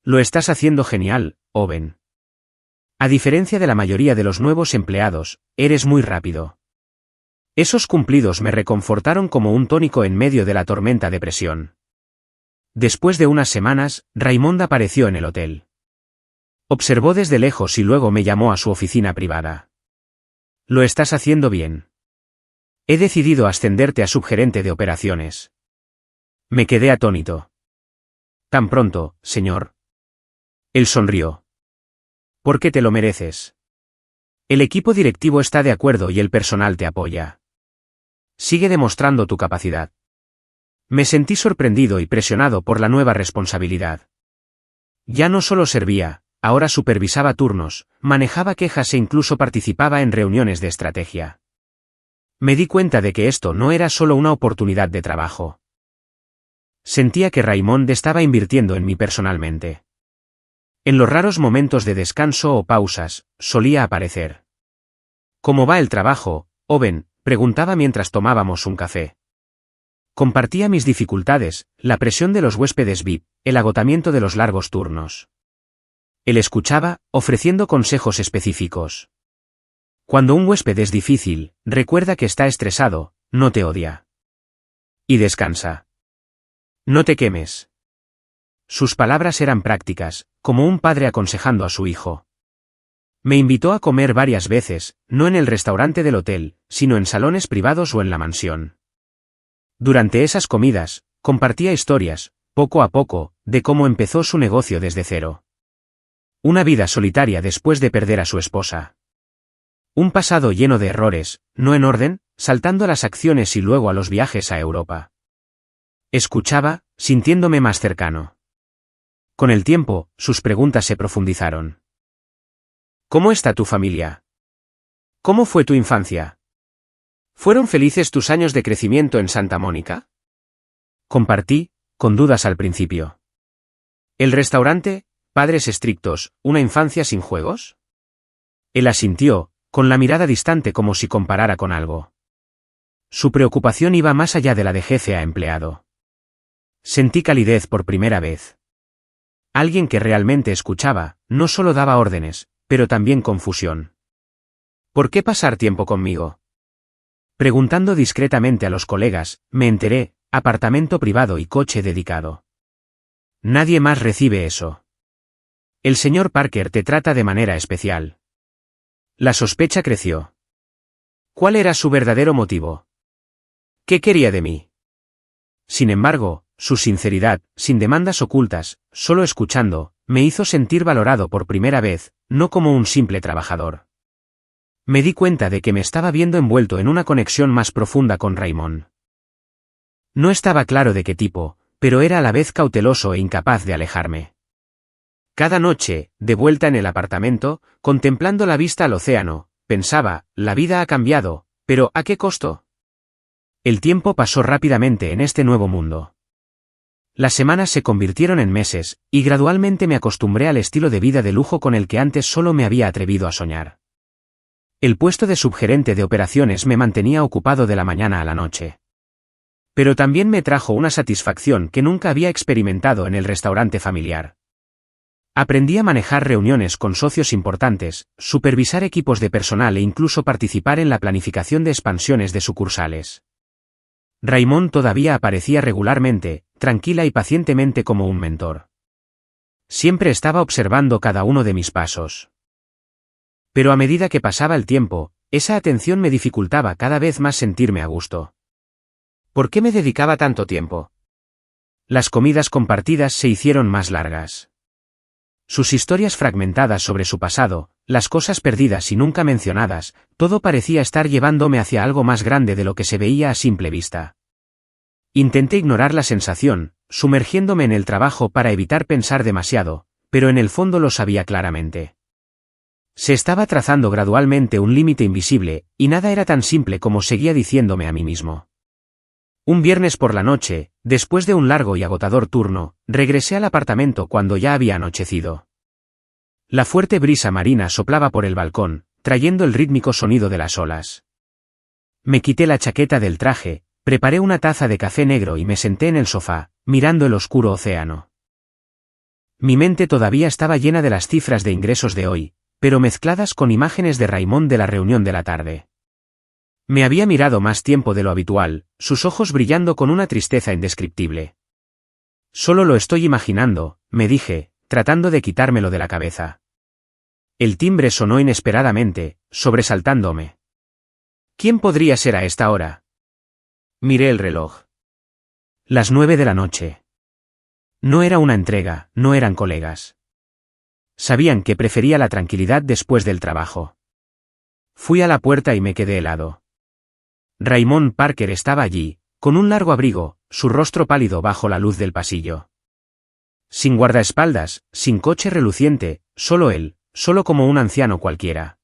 Lo estás haciendo genial, Owen. A diferencia de la mayoría de los nuevos empleados, eres muy rápido. Esos cumplidos me reconfortaron como un tónico en medio de la tormenta de presión. Después de unas semanas, Raymond apareció en el hotel. Observó desde lejos y luego me llamó a su oficina privada. Lo estás haciendo bien. He decidido ascenderte a subgerente de operaciones. Me quedé atónito. ¿Tan pronto, señor? Él sonrió. Porque te lo mereces. El equipo directivo está de acuerdo y el personal te apoya. Sigue demostrando tu capacidad. Me sentí sorprendido y presionado por la nueva responsabilidad. Ya no solo servía, ahora supervisaba turnos, manejaba quejas e incluso participaba en reuniones de estrategia. Me di cuenta de que esto no era solo una oportunidad de trabajo. Sentía que Raymond estaba invirtiendo en mí personalmente. En los raros momentos de descanso o pausas, solía aparecer. ¿Cómo va el trabajo, Owen?, preguntaba mientras tomábamos un café. Compartía mis dificultades, la presión de los huéspedes VIP, el agotamiento de los largos turnos. Él escuchaba, ofreciendo consejos específicos. Cuando un huésped es difícil, recuerda que está estresado, no te odia. Y descansa. No te quemes. Sus palabras eran prácticas, como un padre aconsejando a su hijo. Me invitó a comer varias veces, no en el restaurante del hotel, sino en salones privados o en la mansión. Durante esas comidas, compartía historias, poco a poco, de cómo empezó su negocio desde cero. Una vida solitaria después de perder a su esposa. Un pasado lleno de errores, no en orden, saltando a las acciones y luego a los viajes a Europa. Escuchaba, sintiéndome más cercano. Con el tiempo, sus preguntas se profundizaron. ¿Cómo está tu familia? ¿Cómo fue tu infancia? ¿Fueron felices tus años de crecimiento en Santa Mónica? Compartí, con dudas al principio. ¿El restaurante, padres estrictos, una infancia sin juegos? Él asintió, con la mirada distante como si comparara con algo. Su preocupación iba más allá de la de jefe a empleado. Sentí calidez por primera vez. Alguien que realmente escuchaba, no solo daba órdenes, pero también confusión. ¿Por qué pasar tiempo conmigo? Preguntando discretamente a los colegas, me enteré, apartamento privado y coche dedicado. Nadie más recibe eso. El señor Parker te trata de manera especial. La sospecha creció. ¿Cuál era su verdadero motivo? ¿Qué quería de mí? Sin embargo, su sinceridad, sin demandas ocultas, solo escuchando, me hizo sentir valorado por primera vez, no como un simple trabajador. Me di cuenta de que me estaba viendo envuelto en una conexión más profunda con Raymond. No estaba claro de qué tipo, pero era a la vez cauteloso e incapaz de alejarme. Cada noche, de vuelta en el apartamento, contemplando la vista al océano, pensaba, la vida ha cambiado, pero ¿a qué costo? El tiempo pasó rápidamente en este nuevo mundo. Las semanas se convirtieron en meses, y gradualmente me acostumbré al estilo de vida de lujo con el que antes solo me había atrevido a soñar. El puesto de subgerente de operaciones me mantenía ocupado de la mañana a la noche. Pero también me trajo una satisfacción que nunca había experimentado en el restaurante familiar. Aprendí a manejar reuniones con socios importantes, supervisar equipos de personal e incluso participar en la planificación de expansiones de sucursales. Raymond todavía aparecía regularmente, tranquila y pacientemente como un mentor. Siempre estaba observando cada uno de mis pasos. Pero a medida que pasaba el tiempo, esa atención me dificultaba cada vez más sentirme a gusto. ¿Por qué me dedicaba tanto tiempo? Las comidas compartidas se hicieron más largas. Sus historias fragmentadas sobre su pasado, las cosas perdidas y nunca mencionadas, todo parecía estar llevándome hacia algo más grande de lo que se veía a simple vista. Intenté ignorar la sensación, sumergiéndome en el trabajo para evitar pensar demasiado, pero en el fondo lo sabía claramente. Se estaba trazando gradualmente un límite invisible, y nada era tan simple como seguía diciéndome a mí mismo. Un viernes por la noche, después de un largo y agotador turno, regresé al apartamento cuando ya había anochecido. La fuerte brisa marina soplaba por el balcón, trayendo el rítmico sonido de las olas. Me quité la chaqueta del traje, preparé una taza de café negro y me senté en el sofá, mirando el oscuro océano. Mi mente todavía estaba llena de las cifras de ingresos de hoy, pero mezcladas con imágenes de Raymond de la reunión de la tarde. Me había mirado más tiempo de lo habitual, sus ojos brillando con una tristeza indescriptible. Solo lo estoy imaginando, me dije, tratando de quitármelo de la cabeza. El timbre sonó inesperadamente, sobresaltándome. ¿Quién podría ser a esta hora? Miré el reloj. Las 9 de la noche. No era una entrega, no eran colegas. Sabían que prefería la tranquilidad después del trabajo. Fui a la puerta y me quedé helado. Raymond Parker estaba allí, con un largo abrigo, su rostro pálido bajo la luz del pasillo. Sin guardaespaldas, sin coche reluciente, solo él, solo como un anciano cualquiera.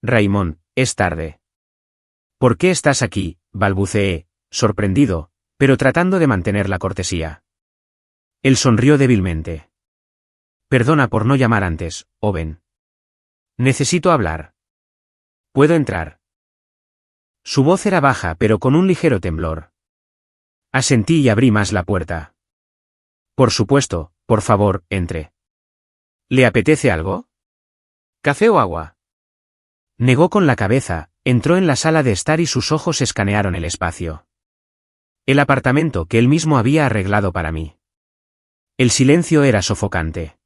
Raymond, es tarde. ¿Por qué estás aquí?, balbuceé, sorprendido, pero tratando de mantener la cortesía. Él sonrió débilmente. Perdona por no llamar antes, Owen. Necesito hablar. ¿Puedo entrar? Su voz era baja pero con un ligero temblor. Asentí y abrí más la puerta. Por supuesto, por favor, entre. ¿Le apetece algo? ¿Café o agua? Negó con la cabeza, entró en la sala de estar y sus ojos escanearon el espacio. El apartamento que él mismo había arreglado para mí. El silencio era sofocante.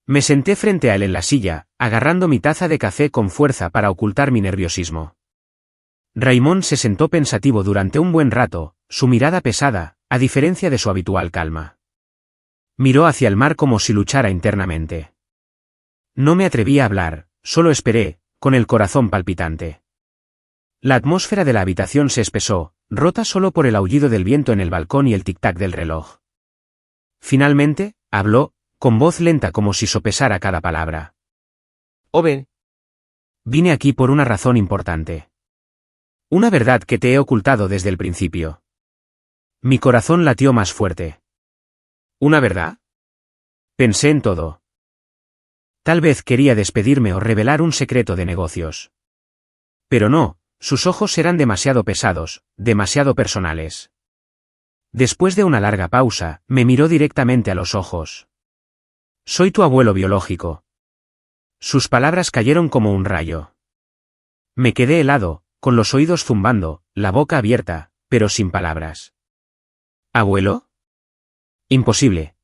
Me senté frente a él en la silla, agarrando mi taza de café con fuerza para ocultar mi nerviosismo. Raymond se sentó pensativo durante un buen rato, su mirada pesada, a diferencia de su habitual calma. Miró hacia el mar como si luchara internamente. No me atreví a hablar, solo esperé, con el corazón palpitante. La atmósfera de la habitación se espesó, rota solo por el aullido del viento en el balcón y el tic-tac del reloj. Finalmente, habló, con voz lenta como si sopesara cada palabra. Owen. Vine aquí por una razón importante. Una verdad que te he ocultado desde el principio. Mi corazón latió más fuerte. ¿Una verdad? Pensé en todo. Tal vez quería despedirme o revelar un secreto de negocios. Pero no, sus ojos eran demasiado pesados, demasiado personales. Después de una larga pausa, me miró directamente a los ojos. Soy tu abuelo biológico. Sus palabras cayeron como un rayo. Me quedé helado, con los oídos zumbando, la boca abierta, pero sin palabras. ¿Abuelo? Imposible.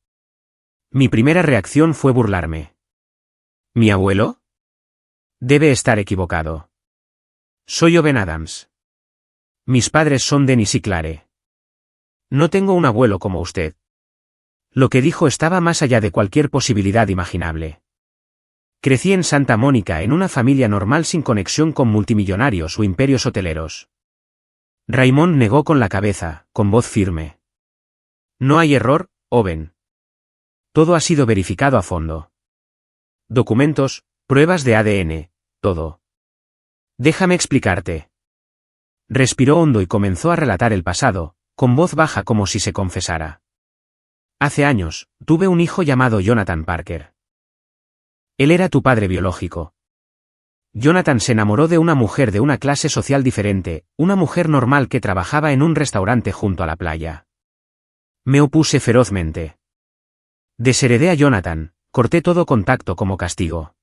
Mi primera reacción fue burlarme. ¿Mi abuelo? Debe estar equivocado. Soy Owen Adams. Mis padres son Dennis y Clare. No tengo un abuelo como usted. Lo que dijo estaba más allá de cualquier posibilidad imaginable. Crecí en Santa Mónica en una familia normal sin conexión con multimillonarios o imperios hoteleros. Raymond negó con la cabeza, con voz firme. No hay error, Owen. Todo ha sido verificado a fondo. Documentos, pruebas de ADN, todo. Déjame explicarte. Respiró hondo y comenzó a relatar el pasado, con voz baja como si se confesara. Hace años, tuve un hijo llamado Jonathan Parker. Él era tu padre biológico. Jonathan se enamoró de una mujer de una clase social diferente, una mujer normal que trabajaba en un restaurante junto a la playa. Me opuse ferozmente. Desheredé a Jonathan, corté todo contacto como castigo.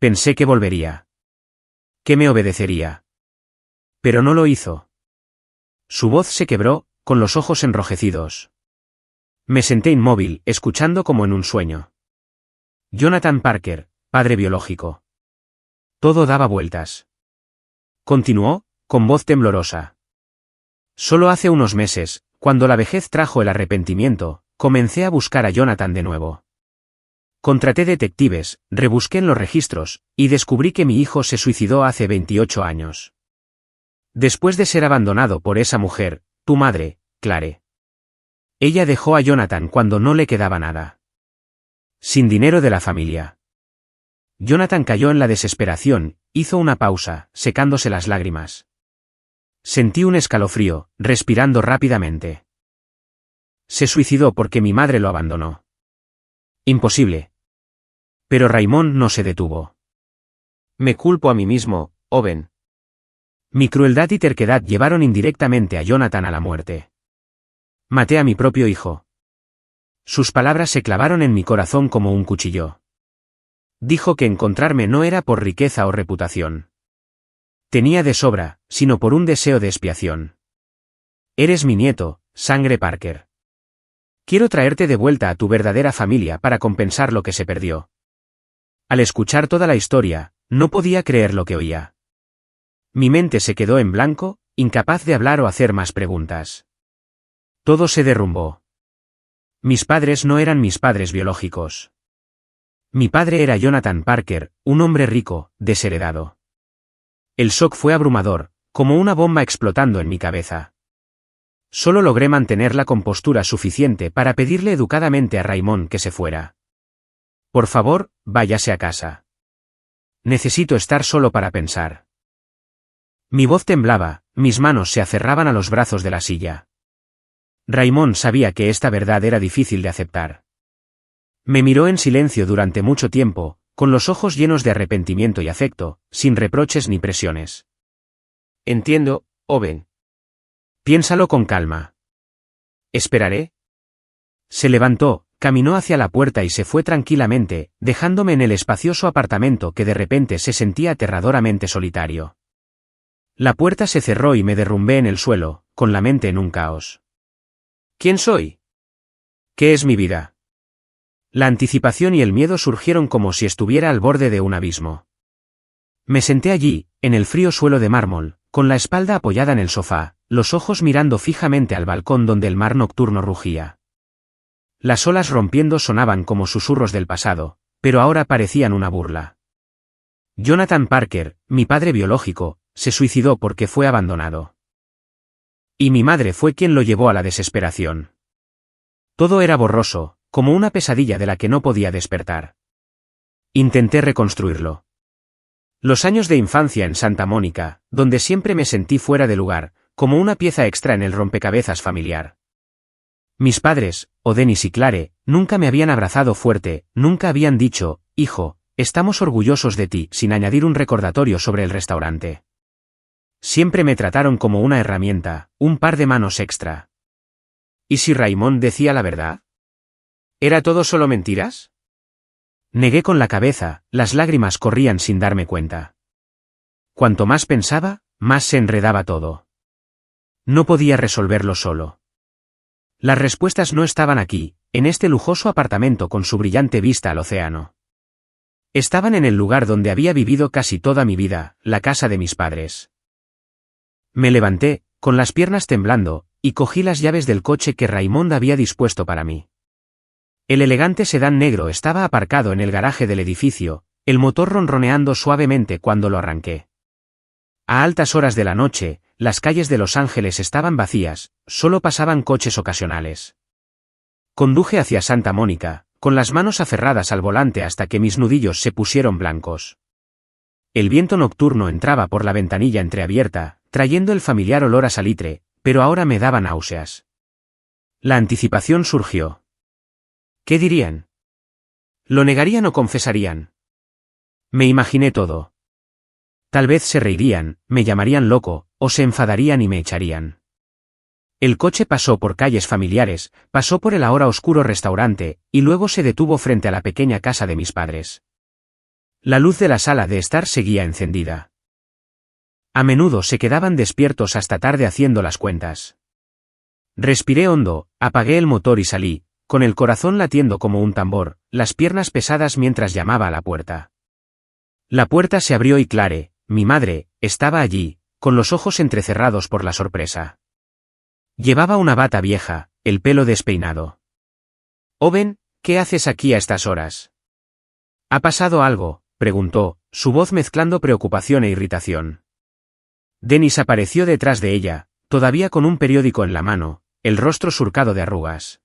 Pensé que volvería. Que me obedecería. Pero no lo hizo. Su voz se quebró, con los ojos enrojecidos. Me senté inmóvil, escuchando como en un sueño. Jonathan Parker, padre biológico. Todo daba vueltas. Continuó, con voz temblorosa. Solo hace unos meses, cuando la vejez trajo el arrepentimiento, comencé a buscar a Jonathan de nuevo. Contraté detectives, rebusqué en los registros, y descubrí que mi hijo se suicidó hace 28 años. Después de ser abandonado por esa mujer, tu madre, Clare. Ella dejó a Jonathan cuando no le quedaba nada. Sin dinero de la familia. Jonathan cayó en la desesperación, hizo una pausa, secándose las lágrimas. Sentí un escalofrío, respirando rápidamente. Se suicidó porque mi madre lo abandonó. Imposible. Pero Raymond no se detuvo. Me culpo a mí mismo, Owen. Mi crueldad y terquedad llevaron indirectamente a Jonathan a la muerte. Maté a mi propio hijo. Sus palabras se clavaron en mi corazón como un cuchillo. Dijo que encontrarme no era por riqueza o reputación. Tenía de sobra, sino por un deseo de expiación. Eres mi nieto, sangre Parker. Quiero traerte de vuelta a tu verdadera familia para compensar lo que se perdió. Al escuchar toda la historia, no podía creer lo que oía. Mi mente se quedó en blanco, incapaz de hablar o hacer más preguntas. Todo se derrumbó. Mis padres no eran mis padres biológicos. Mi padre era Jonathan Parker, un hombre rico, desheredado. El shock fue abrumador, como una bomba explotando en mi cabeza. Solo logré mantener la compostura suficiente para pedirle educadamente a Raymond que se fuera. Por favor, váyase a casa. Necesito estar solo para pensar. Mi voz temblaba, mis manos se aferraban a los brazos de la silla. Raymond sabía que esta verdad era difícil de aceptar. Me miró en silencio durante mucho tiempo, con los ojos llenos de arrepentimiento y afecto, sin reproches ni presiones. Entiendo, Owen. Piénsalo con calma. Esperaré. Se levantó, caminó hacia la puerta y se fue tranquilamente, dejándome en el espacioso apartamento que de repente se sentía aterradoramente solitario. La puerta se cerró y me derrumbé en el suelo, con la mente en un caos. ¿Quién soy? ¿Qué es mi vida? La anticipación y el miedo surgieron como si estuviera al borde de un abismo. Me senté allí, en el frío suelo de mármol, con la espalda apoyada en el sofá, los ojos mirando fijamente al balcón donde el mar nocturno rugía. Las olas rompiendo sonaban como susurros del pasado, pero ahora parecían una burla. Jonathan Parker, mi padre biológico, se suicidó porque fue abandonado. Y mi madre fue quien lo llevó a la desesperación. Todo era borroso, como una pesadilla de la que no podía despertar. Intenté reconstruirlo. Los años de infancia en Santa Mónica, donde siempre me sentí fuera de lugar, como una pieza extra en el rompecabezas familiar. Mis padres, Odenis y Clare, nunca me habían abrazado fuerte, nunca habían dicho, hijo, estamos orgullosos de ti, sin añadir un recordatorio sobre el restaurante. Siempre me trataron como una herramienta, un par de manos extra. ¿Y si Raymond decía la verdad? ¿Era todo solo mentiras? Negué con la cabeza, las lágrimas corrían sin darme cuenta. Cuanto más pensaba, más se enredaba todo. No podía resolverlo solo. Las respuestas no estaban aquí, en este lujoso apartamento con su brillante vista al océano. Estaban en el lugar donde había vivido casi toda mi vida, la casa de mis padres. Me levanté, con las piernas temblando, y cogí las llaves del coche que Raymond había dispuesto para mí. El elegante sedán negro estaba aparcado en el garaje del edificio, el motor ronroneando suavemente cuando lo arranqué. A altas horas de la noche, las calles de Los Ángeles estaban vacías, solo pasaban coches ocasionales. Conduje hacia Santa Mónica, con las manos aferradas al volante hasta que mis nudillos se pusieron blancos. El viento nocturno entraba por la ventanilla entreabierta, trayendo el familiar olor a salitre, pero ahora me daba náuseas. La anticipación surgió. ¿Qué dirían? ¿Lo negarían o confesarían? Me imaginé todo. Tal vez se reirían, me llamarían loco, o se enfadarían y me echarían. El coche pasó por calles familiares, pasó por el ahora oscuro restaurante, y luego se detuvo frente a la pequeña casa de mis padres. La luz de la sala de estar seguía encendida. A menudo se quedaban despiertos hasta tarde haciendo las cuentas. Respiré hondo, apagué el motor y salí, con el corazón latiendo como un tambor, las piernas pesadas mientras llamaba a la puerta. La puerta se abrió y Clare, mi madre, estaba allí, con los ojos entrecerrados por la sorpresa. Llevaba una bata vieja, el pelo despeinado. «Owen, ¿qué haces aquí a estas horas?» «¿Ha pasado algo?», preguntó, su voz mezclando preocupación e irritación. Dennis apareció detrás de ella, todavía con un periódico en la mano, el rostro surcado de arrugas.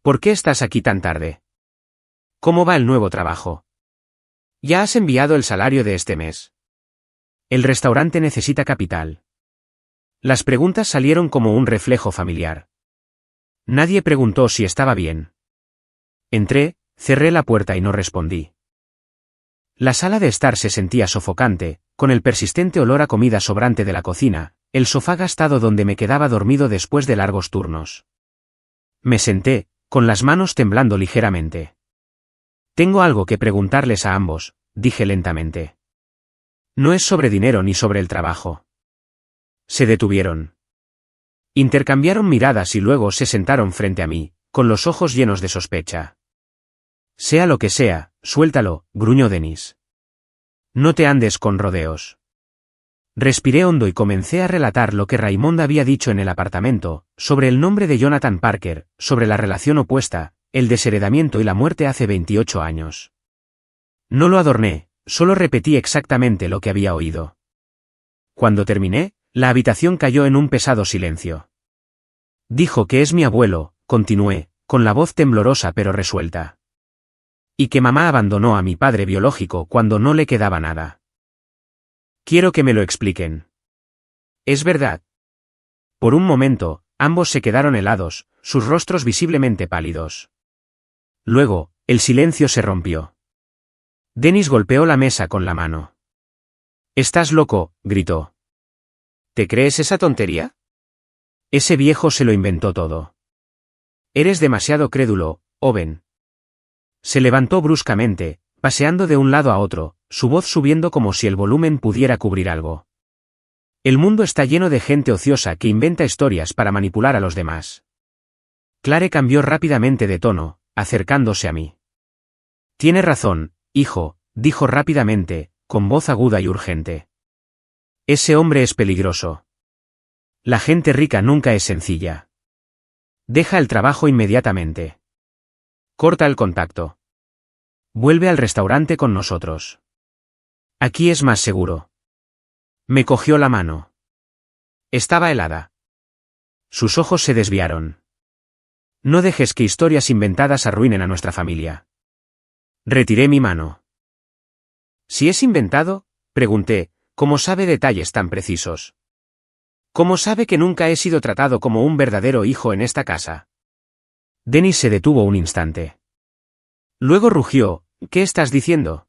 «¿Por qué estás aquí tan tarde? ¿Cómo va el nuevo trabajo? ¿Ya has enviado el salario de este mes?» «El restaurante necesita capital». Las preguntas salieron como un reflejo familiar. Nadie preguntó si estaba bien. Entré, cerré la puerta y no respondí. La sala de estar se sentía sofocante, con el persistente olor a comida sobrante de la cocina, el sofá gastado donde me quedaba dormido después de largos turnos. Me senté, con las manos temblando ligeramente. «Tengo algo que preguntarles a ambos», dije lentamente. «No es sobre dinero ni sobre el trabajo». Se detuvieron. Intercambiaron miradas y luego se sentaron frente a mí, con los ojos llenos de sospecha. «Sea lo que sea, suéltalo», gruñó Dennis. «No te andes con rodeos». Respiré hondo y comencé a relatar lo que Raymond había dicho en el apartamento, sobre el nombre de Jonathan Parker, sobre la relación opuesta, el desheredamiento y la muerte hace 28 años. No lo adorné, solo repetí exactamente lo que había oído. Cuando terminé, la habitación cayó en un pesado silencio. «Dijo que es mi abuelo», continué, con la voz temblorosa pero resuelta. «Y que mamá abandonó a mi padre biológico cuando no le quedaba nada. Quiero que me lo expliquen. ¿Es verdad?» Por un momento, ambos se quedaron helados, sus rostros visiblemente pálidos. Luego, el silencio se rompió. Dennis golpeó la mesa con la mano. «¿Estás loco?», gritó. «¿Te crees esa tontería? Ese viejo se lo inventó todo. Eres demasiado crédulo, Owen». Se levantó bruscamente, paseando de un lado a otro, su voz subiendo como si el volumen pudiera cubrir algo. «El mundo está lleno de gente ociosa que inventa historias para manipular a los demás». Clare cambió rápidamente de tono, acercándose a mí. «Tiene razón, hijo», dijo rápidamente, con voz aguda y urgente. «Ese hombre es peligroso. La gente rica nunca es sencilla. Deja el trabajo inmediatamente. Corta el contacto. Vuelve al restaurante con nosotros. Aquí es más seguro». Me cogió la mano. Estaba helada. Sus ojos se desviaron. «No dejes que historias inventadas arruinen a nuestra familia». Retiré mi mano. «¿Si es inventado?», pregunté, «¿cómo sabe detalles tan precisos? ¿Cómo sabe que nunca he sido tratado como un verdadero hijo en esta casa?» Dennis se detuvo un instante. Luego rugió, «¿Qué estás diciendo?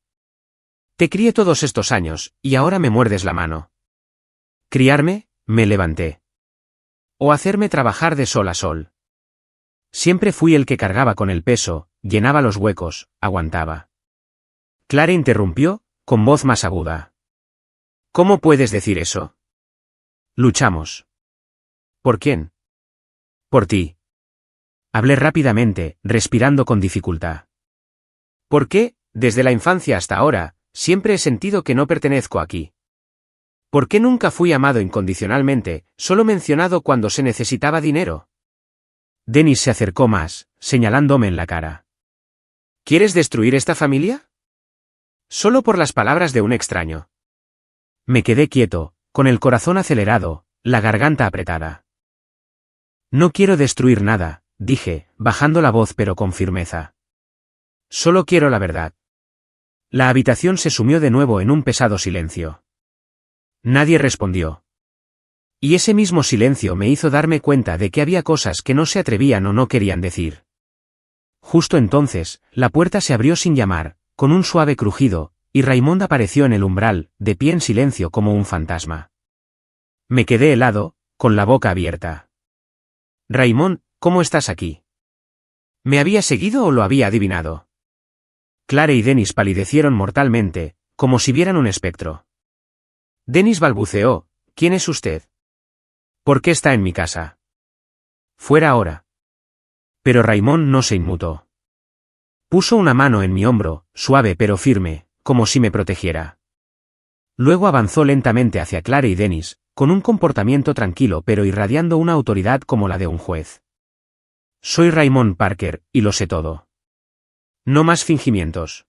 Te crié todos estos años, y ahora me muerdes la mano». «¿Criarme?», me levanté. «¿O hacerme trabajar de sol a sol?». Siempre fui el que cargaba con el peso, llenaba los huecos, aguantaba. Clare interrumpió, con voz más aguda. «¿Cómo puedes decir eso? Luchamos». «¿Por quién?». «Por ti». Hablé rápidamente, respirando con dificultad. «¿Por qué, desde la infancia hasta ahora, siempre he sentido que no pertenezco aquí? ¿Por qué nunca fui amado incondicionalmente, solo mencionado cuando se necesitaba dinero?». Dennis se acercó más, señalándome en la cara. «¿Quieres destruir esta familia? Solo por las palabras de un extraño». Me quedé quieto, con el corazón acelerado, la garganta apretada. «No quiero destruir nada», dije, bajando la voz pero con firmeza. «Solo quiero la verdad». La habitación se sumió de nuevo en un pesado silencio. Nadie respondió. Y ese mismo silencio me hizo darme cuenta de que había cosas que no se atrevían o no querían decir. Justo entonces, la puerta se abrió sin llamar, con un suave crujido, y Raymond apareció en el umbral, de pie en silencio como un fantasma. Me quedé helado, con la boca abierta. Raymond, ¿cómo estás aquí? ¿Me había seguido o lo había adivinado? Claire y Dennis palidecieron mortalmente, como si vieran un espectro. Dennis balbuceó, ¿quién es usted? ¿Por qué está en mi casa? Fuera ahora. Pero Raymond no se inmutó. Puso una mano en mi hombro, suave pero firme, como si me protegiera. Luego avanzó lentamente hacia Claire y Dennis, con un comportamiento tranquilo pero irradiando una autoridad como la de un juez. Soy Raymond Parker, y lo sé todo. No más fingimientos.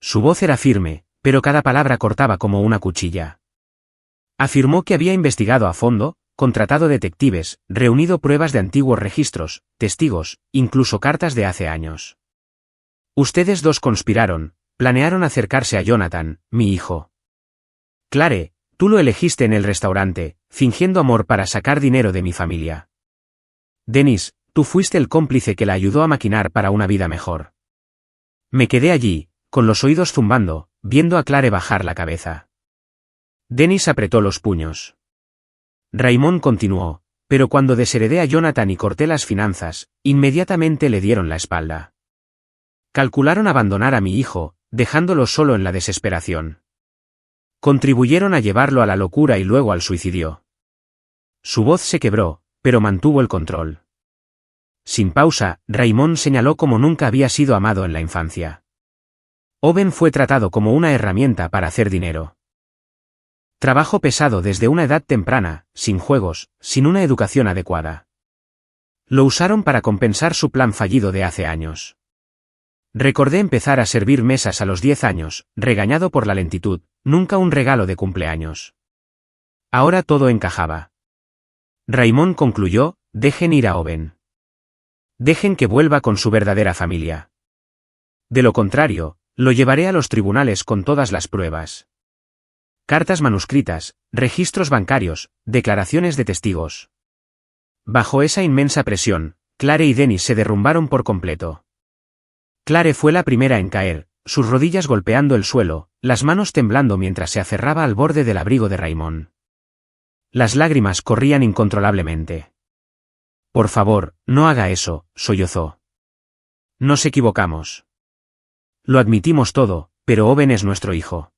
Su voz era firme, pero cada palabra cortaba como una cuchilla. Afirmó que había investigado a fondo, contratado detectives, reunido pruebas de antiguos registros, testigos, incluso cartas de hace años. Ustedes dos conspiraron, planearon acercarse a Jonathan, mi hijo. Claire, tú lo elegiste en el restaurante, fingiendo amor para sacar dinero de mi familia. Dennis, tú fuiste el cómplice que la ayudó a maquinar para una vida mejor. Me quedé allí, con los oídos zumbando, viendo a Claire bajar la cabeza. Dennis apretó los puños. Raymond continuó, pero cuando desheredé a Jonathan y corté las finanzas, inmediatamente le dieron la espalda. Calcularon abandonar a mi hijo, dejándolo solo en la desesperación. Contribuyeron a llevarlo a la locura y luego al suicidio. Su voz se quebró, pero mantuvo el control. Sin pausa, Raymond señaló cómo nunca había sido amado en la infancia. Owen fue tratado como una herramienta para hacer dinero. Trabajo pesado desde una edad temprana, sin juegos, sin una educación adecuada. Lo usaron para compensar su plan fallido de hace años. Recordé empezar a servir mesas a los 10 años, regañado por la lentitud, nunca un regalo de cumpleaños. Ahora todo encajaba. Raymond concluyó, dejen ir a Owen. Dejen que vuelva con su verdadera familia. De lo contrario, lo llevaré a los tribunales con todas las pruebas. Cartas manuscritas, registros bancarios, declaraciones de testigos. Bajo esa inmensa presión, Claire y Dennis se derrumbaron por completo. Claire fue la primera en caer, sus rodillas golpeando el suelo, las manos temblando mientras se aferraba al borde del abrigo de Raymond. Las lágrimas corrían incontrolablemente. Por favor, no haga eso, sollozó. Nos equivocamos. Lo admitimos todo, pero Owen es nuestro hijo.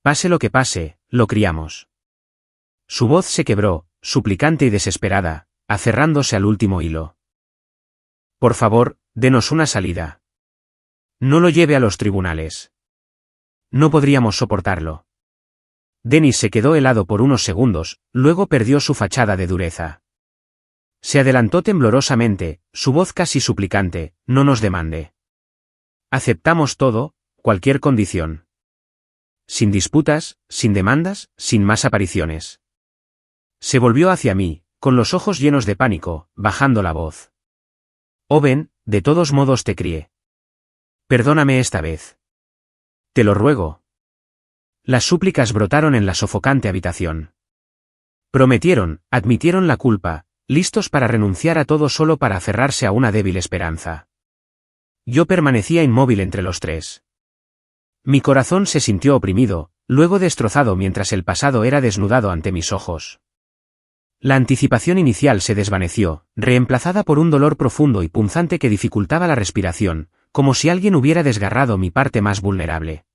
Pase lo que pase, lo criamos. Su voz se quebró, suplicante y desesperada, aferrándose al último hilo. Por favor, denos una salida. No lo lleve a los tribunales. No podríamos soportarlo. Dennis se quedó helado por unos segundos, luego perdió su fachada de dureza. Se adelantó temblorosamente, su voz casi suplicante, no nos demande. Aceptamos todo, cualquier condición. Sin disputas, sin demandas, sin más apariciones. Se volvió hacia mí, con los ojos llenos de pánico, bajando la voz. Owen, de todos modos te crié. Perdóname esta vez. Te lo ruego. Las súplicas brotaron en la sofocante habitación. Prometieron, admitieron la culpa, listos para renunciar a todo solo para aferrarse a una débil esperanza. Yo permanecía inmóvil entre los tres. Mi corazón se sintió oprimido, luego destrozado mientras el pasado era desnudado ante mis ojos. La anticipación inicial se desvaneció, reemplazada por un dolor profundo y punzante que dificultaba la respiración, como si alguien hubiera desgarrado mi parte más vulnerable.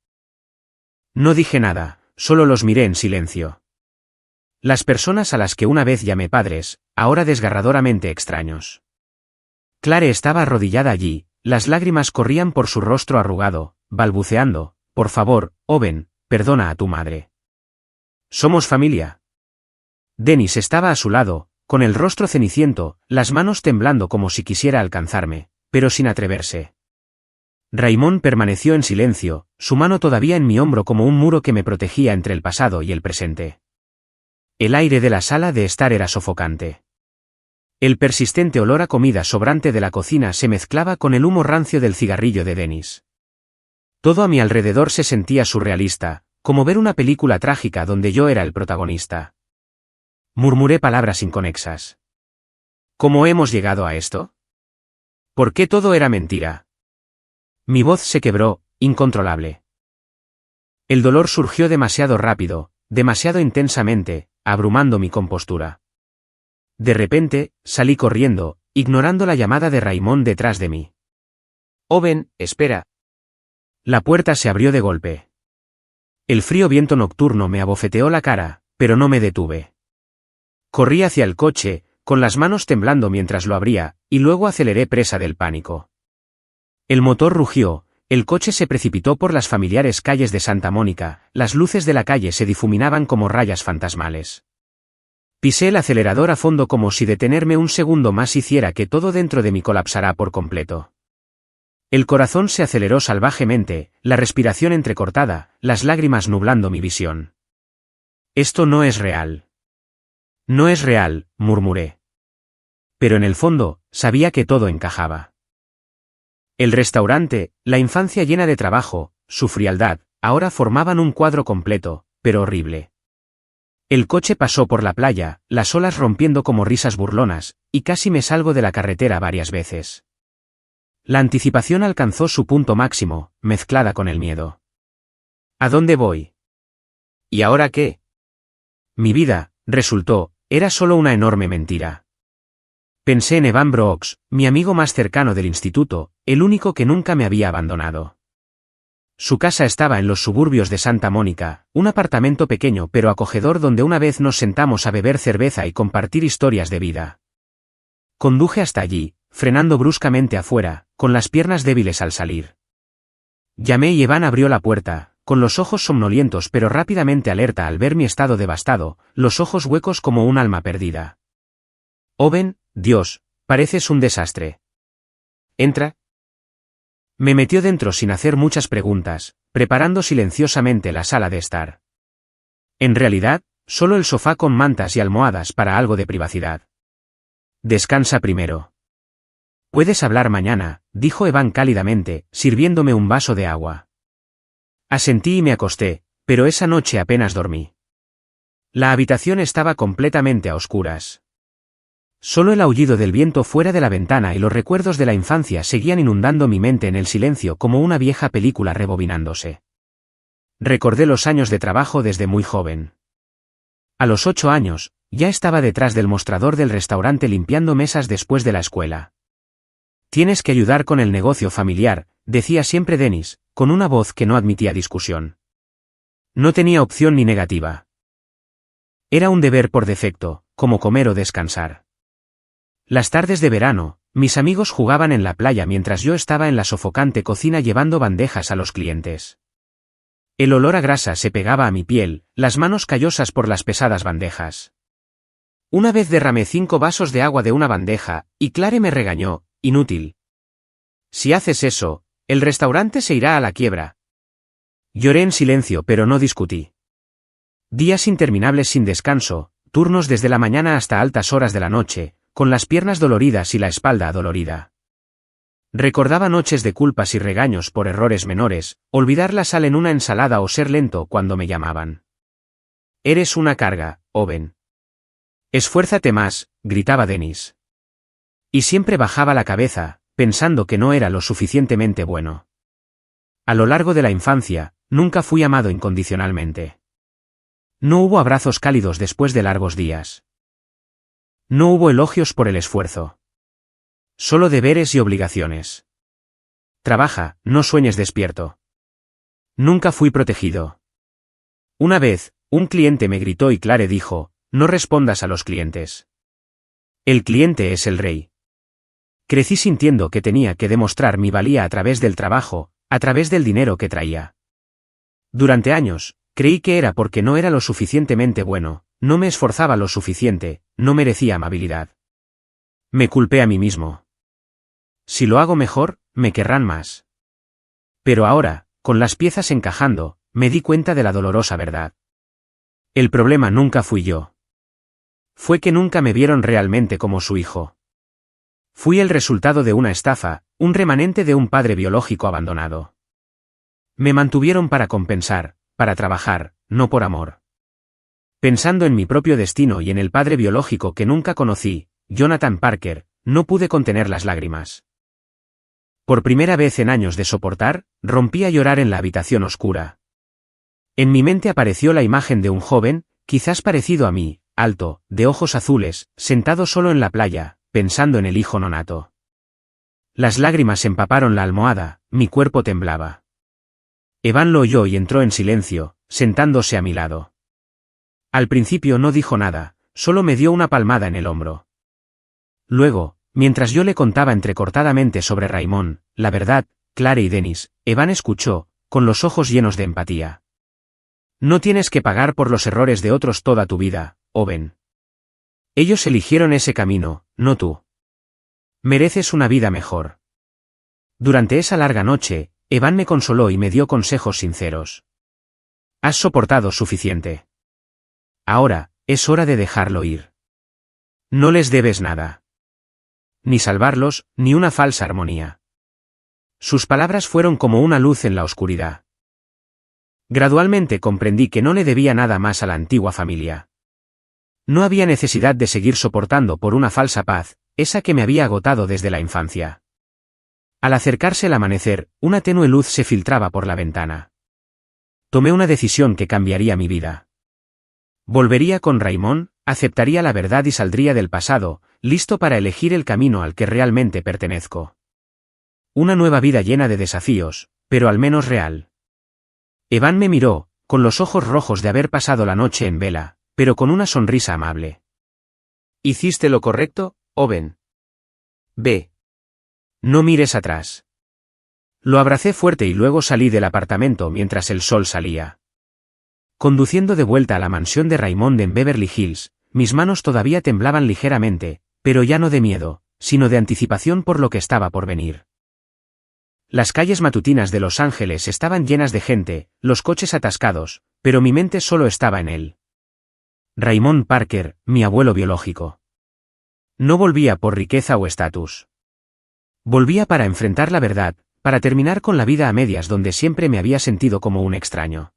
No dije nada, solo los miré en silencio. Las personas a las que una vez llamé padres, ahora desgarradoramente extraños. Claire estaba arrodillada allí, las lágrimas corrían por su rostro arrugado, balbuceando, por favor, Owen, perdona a tu madre. Somos familia. Dennis estaba a su lado, con el rostro ceniciento, las manos temblando como si quisiera alcanzarme, pero sin atreverse. Raymond permaneció en silencio, su mano todavía en mi hombro como un muro que me protegía entre el pasado y el presente. El aire de la sala de estar era sofocante. El persistente olor a comida sobrante de la cocina se mezclaba con el humo rancio del cigarrillo de Dennis. Todo a mi alrededor se sentía surrealista, como ver una película trágica donde yo era el protagonista. Murmuré palabras inconexas. ¿Cómo hemos llegado a esto? ¿Por qué todo era mentira? Mi voz se quebró, incontrolable. El dolor surgió demasiado rápido, demasiado intensamente, abrumando mi compostura. De repente, salí corriendo, ignorando la llamada de Raymond detrás de mí. Owen, espera. La puerta se abrió de golpe. El frío viento nocturno me abofeteó la cara, pero no me detuve. Corrí hacia el coche, con las manos temblando mientras lo abría, y luego aceleré presa del pánico. El motor rugió, el coche se precipitó por las familiares calles de Santa Mónica, las luces de la calle se difuminaban como rayas fantasmales. Pisé el acelerador a fondo como si detenerme un segundo más hiciera que todo dentro de mí colapsara por completo. El corazón se aceleró salvajemente, la respiración entrecortada, las lágrimas nublando mi visión. Esto no es real. No es real, murmuré. Pero en el fondo, sabía que todo encajaba. El restaurante, la infancia llena de trabajo, su frialdad, ahora formaban un cuadro completo, pero horrible. El coche pasó por la playa, las olas rompiendo como risas burlonas, y casi me salgo de la carretera varias veces. La anticipación alcanzó su punto máximo, mezclada con el miedo. ¿A dónde voy? ¿Y ahora qué? Mi vida, resultó, era solo una enorme mentira. Pensé en Evan Brooks, mi amigo más cercano del instituto, el único que nunca me había abandonado. Su casa estaba en los suburbios de Santa Mónica, un apartamento pequeño pero acogedor donde una vez nos sentamos a beber cerveza y compartir historias de vida. Conduje hasta allí, frenando bruscamente afuera, con las piernas débiles al salir. Llamé y Evan abrió la puerta, con los ojos somnolientos pero rápidamente alerta al ver mi estado devastado, los ojos huecos como un alma perdida. Owen, Dios, pareces un desastre. Entra. Me metió dentro sin hacer muchas preguntas, preparando silenciosamente la sala de estar. En realidad, solo el sofá con mantas y almohadas para algo de privacidad. Descansa primero. Puedes hablar mañana, dijo Evan cálidamente, sirviéndome un vaso de agua. Asentí y me acosté, pero esa noche apenas dormí. La habitación estaba completamente a oscuras. Solo el aullido del viento fuera de la ventana y los recuerdos de la infancia seguían inundando mi mente en el silencio como una vieja película rebobinándose. Recordé los años de trabajo desde muy joven. A los 8 años, ya estaba detrás del mostrador del restaurante limpiando mesas después de la escuela. Tienes que ayudar con el negocio familiar, decía siempre Dennis, con una voz que no admitía discusión. No tenía opción ni negativa. Era un deber por defecto, como comer o descansar. Las tardes de verano, mis amigos jugaban en la playa mientras yo estaba en la sofocante cocina llevando bandejas a los clientes. El olor a grasa se pegaba a mi piel, las manos callosas por las pesadas bandejas. Una vez derramé 5 vasos de agua de una bandeja, y Clare me regañó, inútil. Si haces eso, el restaurante se irá a la quiebra. Lloré en silencio pero no discutí. Días interminables sin descanso, turnos desde la mañana hasta altas horas de la noche, con las piernas doloridas y la espalda adolorida. Recordaba noches de culpas y regaños por errores menores, olvidar la sal en una ensalada o ser lento cuando me llamaban. Eres una carga, Owen. Esfuérzate más, gritaba Dennis. Y siempre bajaba la cabeza, pensando que no era lo suficientemente bueno. A lo largo de la infancia, nunca fui amado incondicionalmente. No hubo abrazos cálidos después de largos días. No hubo elogios por el esfuerzo. Solo deberes y obligaciones. Trabaja, no sueñes despierto. Nunca fui protegido. Una vez, un cliente me gritó y Clare dijo, no respondas a los clientes. El cliente es el rey. Crecí sintiendo que tenía que demostrar mi valía a través del trabajo, a través del dinero que traía. Durante años, creí que era porque no era lo suficientemente bueno, no me esforzaba lo suficiente, no merecía amabilidad. Me culpé a mí mismo. Si lo hago mejor, me querrán más. Pero ahora, con las piezas encajando, me di cuenta de la dolorosa verdad. El problema nunca fui yo. Fue que nunca me vieron realmente como su hijo. Fui el resultado de una estafa, un remanente de un padre biológico abandonado. Me mantuvieron para compensar, para trabajar, no por amor. Pensando en mi propio destino y en el padre biológico que nunca conocí, Jonathan Parker, no pude contener las lágrimas. Por primera vez en años de soportar, rompí a llorar en la habitación oscura. En mi mente apareció la imagen de un joven, quizás parecido a mí, alto, de ojos azules, sentado solo en la playa, pensando en el hijo nonato. Las lágrimas empaparon la almohada, mi cuerpo temblaba. Evan lo oyó y entró en silencio, sentándose a mi lado. Al principio no dijo nada, solo me dio una palmada en el hombro. Luego, mientras yo le contaba entrecortadamente sobre Raymond, la verdad, Claire y Dennis, Evan escuchó, con los ojos llenos de empatía. No tienes que pagar por los errores de otros toda tu vida, Owen. Ellos eligieron ese camino, no tú. Mereces una vida mejor. Durante esa larga noche, Evan me consoló y me dio consejos sinceros. Has soportado suficiente. Ahora, es hora de dejarlo ir. No les debes nada. Ni salvarlos, ni una falsa armonía. Sus palabras fueron como una luz en la oscuridad. Gradualmente comprendí que no le debía nada más a la antigua familia. No había necesidad de seguir soportando por una falsa paz, esa que me había agotado desde la infancia. Al acercarse el amanecer, una tenue luz se filtraba por la ventana. Tomé una decisión que cambiaría mi vida. Volvería con Raymond, aceptaría la verdad y saldría del pasado, listo para elegir el camino al que realmente pertenezco. Una nueva vida llena de desafíos, pero al menos real. Evan me miró, con los ojos rojos de haber pasado la noche en vela, pero con una sonrisa amable. ¿Hiciste lo correcto, Owen? Ve. No mires atrás. Lo abracé fuerte y luego salí del apartamento mientras el sol salía. Conduciendo de vuelta a la mansión de Raymond en Beverly Hills, mis manos todavía temblaban ligeramente, pero ya no de miedo, sino de anticipación por lo que estaba por venir. Las calles matutinas de Los Ángeles estaban llenas de gente, los coches atascados, pero mi mente solo estaba en él. Raymond Parker, mi abuelo biológico. No volvía por riqueza o estatus. Volvía para enfrentar la verdad, para terminar con la vida a medias donde siempre me había sentido como un extraño.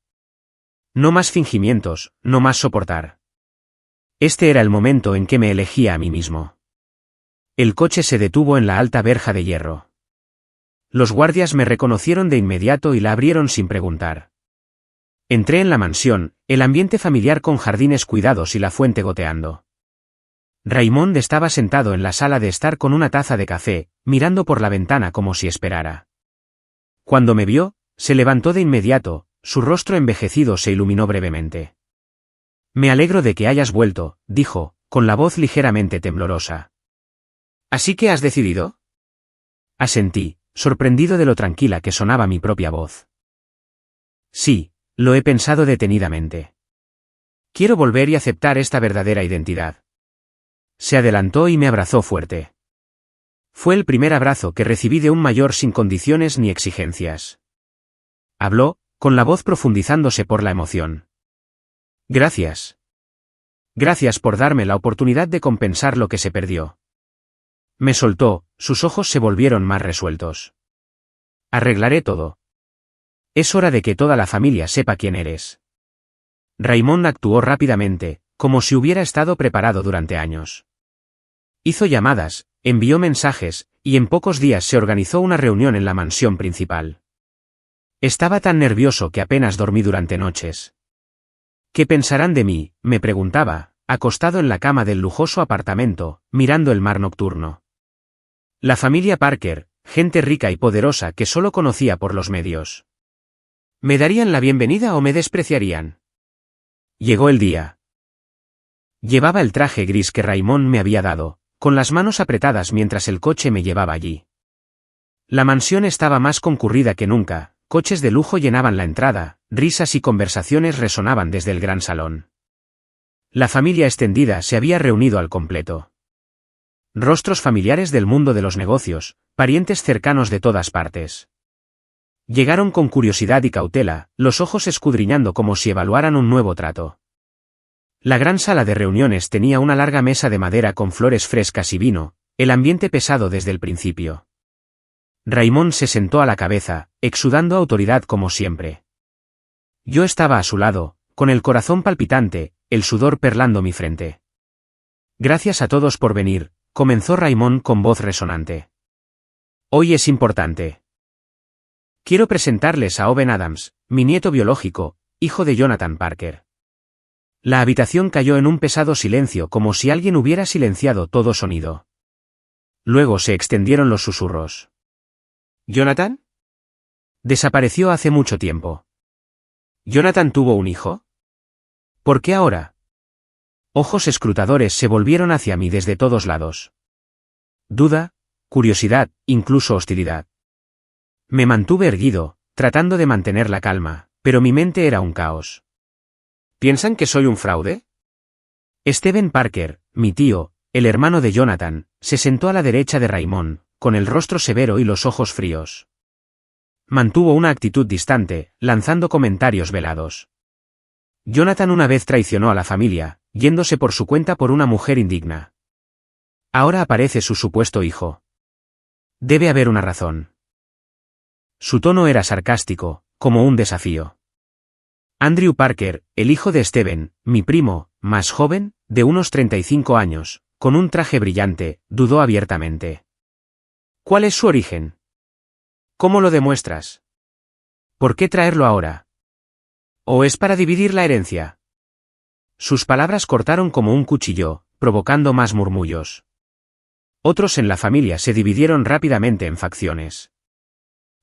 No más fingimientos, no más soportar. Este era el momento en que me elegía a mí mismo. El coche se detuvo en la alta verja de hierro. Los guardias me reconocieron de inmediato y la abrieron sin preguntar. Entré en la mansión, el ambiente familiar con jardines cuidados y la fuente goteando. Raymond estaba sentado en la sala de estar con una taza de café, mirando por la ventana como si esperara. Cuando me vio, se levantó de inmediato, su rostro envejecido se iluminó brevemente. Me alegro de que hayas vuelto, dijo, con la voz ligeramente temblorosa. ¿Así que has decidido? Asentí, sorprendido de lo tranquila que sonaba mi propia voz. Sí, lo he pensado detenidamente. Quiero volver y aceptar esta verdadera identidad. Se adelantó y me abrazó fuerte. Fue el primer abrazo que recibí de un mayor sin condiciones ni exigencias. Habló, con la voz profundizándose por la emoción. Gracias. Gracias por darme la oportunidad de compensar lo que se perdió. Me soltó, sus ojos se volvieron más resueltos. Arreglaré todo. Es hora de que toda la familia sepa quién eres. Raymond actuó rápidamente, como si hubiera estado preparado durante años. Hizo llamadas, envió mensajes, y en pocos días se organizó una reunión en la mansión principal. Estaba tan nervioso que apenas dormí durante noches. ¿Qué pensarán de mí?, me preguntaba, acostado en la cama del lujoso apartamento, mirando el mar nocturno. La familia Parker, gente rica y poderosa que solo conocía por los medios. ¿Me darían la bienvenida o me despreciarían? Llegó el día. Llevaba el traje gris que Raymond me había dado, con las manos apretadas mientras el coche me llevaba allí. La mansión estaba más concurrida que nunca, coches de lujo llenaban la entrada, risas y conversaciones resonaban desde el gran salón. La familia extendida se había reunido al completo. Rostros familiares del mundo de los negocios, parientes cercanos de todas partes. Llegaron con curiosidad y cautela, los ojos escudriñando como si evaluaran un nuevo trato. La gran sala de reuniones tenía una larga mesa de madera con flores frescas y vino, el ambiente pesado desde el principio. Raymond se sentó a la cabeza, exudando autoridad como siempre. Yo estaba a su lado, con el corazón palpitante, el sudor perlando mi frente. Gracias a todos por venir, comenzó Raymond con voz resonante. Hoy es importante. Quiero presentarles a Owen Adams, mi nieto biológico, hijo de Jonathan Parker. La habitación cayó en un pesado silencio como si alguien hubiera silenciado todo sonido. Luego se extendieron los susurros. ¿Jonathan? Desapareció hace mucho tiempo. ¿Jonathan tuvo un hijo? ¿Por qué ahora? Ojos escrutadores se volvieron hacia mí desde todos lados. Duda, curiosidad, incluso hostilidad. Me mantuve erguido, tratando de mantener la calma, pero mi mente era un caos. ¿Piensan que soy un fraude? Stephen Parker, mi tío, el hermano de Jonathan, se sentó a la derecha de Raymond, con el rostro severo y los ojos fríos. Mantuvo una actitud distante, lanzando comentarios velados. Jonathan una vez traicionó a la familia, yéndose por su cuenta por una mujer indigna. Ahora aparece su supuesto hijo. Debe haber una razón. Su tono era sarcástico, como un desafío. Andrew Parker, el hijo de Stephen, mi primo, más joven, de unos 35 años, con un traje brillante, dudó abiertamente. ¿Cuál es su origen? ¿Cómo lo demuestras? ¿Por qué traerlo ahora? ¿O es para dividir la herencia? Sus palabras cortaron como un cuchillo, provocando más murmullos. Otros en la familia se dividieron rápidamente en facciones.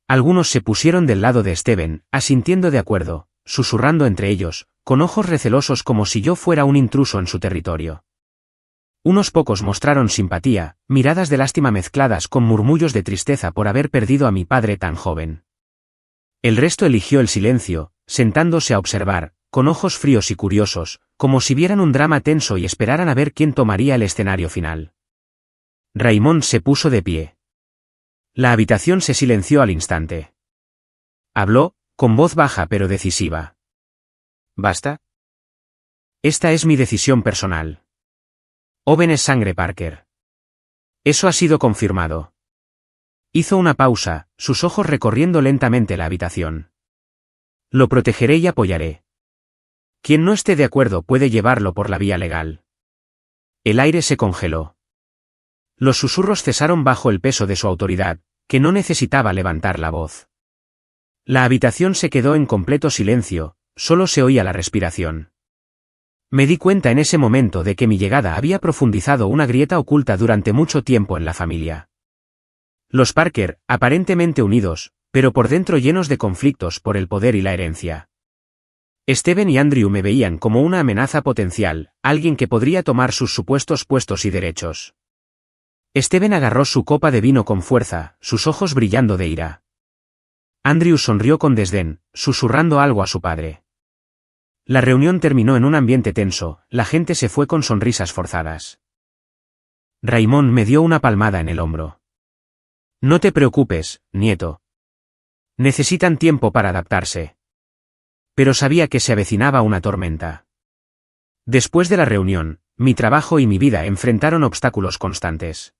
Algunos se pusieron del lado de Stephen, asintiendo de acuerdo, susurrando entre ellos, con ojos recelosos como si yo fuera un intruso en su territorio. Unos pocos mostraron simpatía, miradas de lástima mezcladas con murmullos de tristeza por haber perdido a mi padre tan joven. El resto eligió el silencio, sentándose a observar, con ojos fríos y curiosos, como si vieran un drama tenso y esperaran a ver quién tomaría el escenario final. Raymond se puso de pie. La habitación se silenció al instante. Habló, con voz baja pero decisiva. ¿Basta? Esta es mi decisión personal. Owen es sangre Parker. Eso ha sido confirmado. Hizo una pausa, sus ojos recorriendo lentamente la habitación. Lo protegeré y apoyaré. Quien no esté de acuerdo puede llevarlo por la vía legal. El aire se congeló. Los susurros cesaron bajo el peso de su autoridad, que no necesitaba levantar la voz. La habitación se quedó en completo silencio, solo se oía la respiración. Me di cuenta en ese momento de que mi llegada había profundizado una grieta oculta durante mucho tiempo en la familia. Los Parker, aparentemente unidos, pero por dentro llenos de conflictos por el poder y la herencia. Stephen y Andrew me veían como una amenaza potencial, alguien que podría tomar sus supuestos puestos y derechos. Stephen agarró su copa de vino con fuerza, sus ojos brillando de ira. Andrew sonrió con desdén, susurrando algo a su padre. La reunión terminó en un ambiente tenso, la gente se fue con sonrisas forzadas. Raymond me dio una palmada en el hombro. No te preocupes, nieto. Necesitan tiempo para adaptarse. Pero sabía que se avecinaba una tormenta. Después de la reunión, mi trabajo y mi vida enfrentaron obstáculos constantes.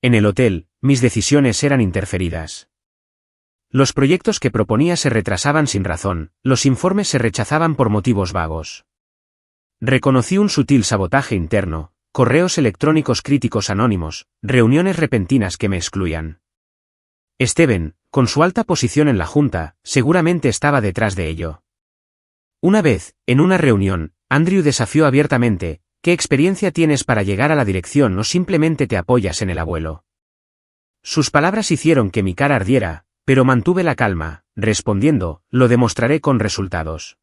En el hotel, mis decisiones eran interferidas. Los proyectos que proponía se retrasaban sin razón, los informes se rechazaban por motivos vagos. Reconocí un sutil sabotaje interno, correos electrónicos críticos anónimos, reuniones repentinas que me excluían. Stephen, con su alta posición en la junta, seguramente estaba detrás de ello. Una vez, en una reunión, Andrew desafió abiertamente: ¿qué experiencia tienes para llegar a la dirección o simplemente te apoyas en el abuelo? Sus palabras hicieron que mi cara ardiera, pero mantuve la calma, respondiendo: lo demostraré con resultados.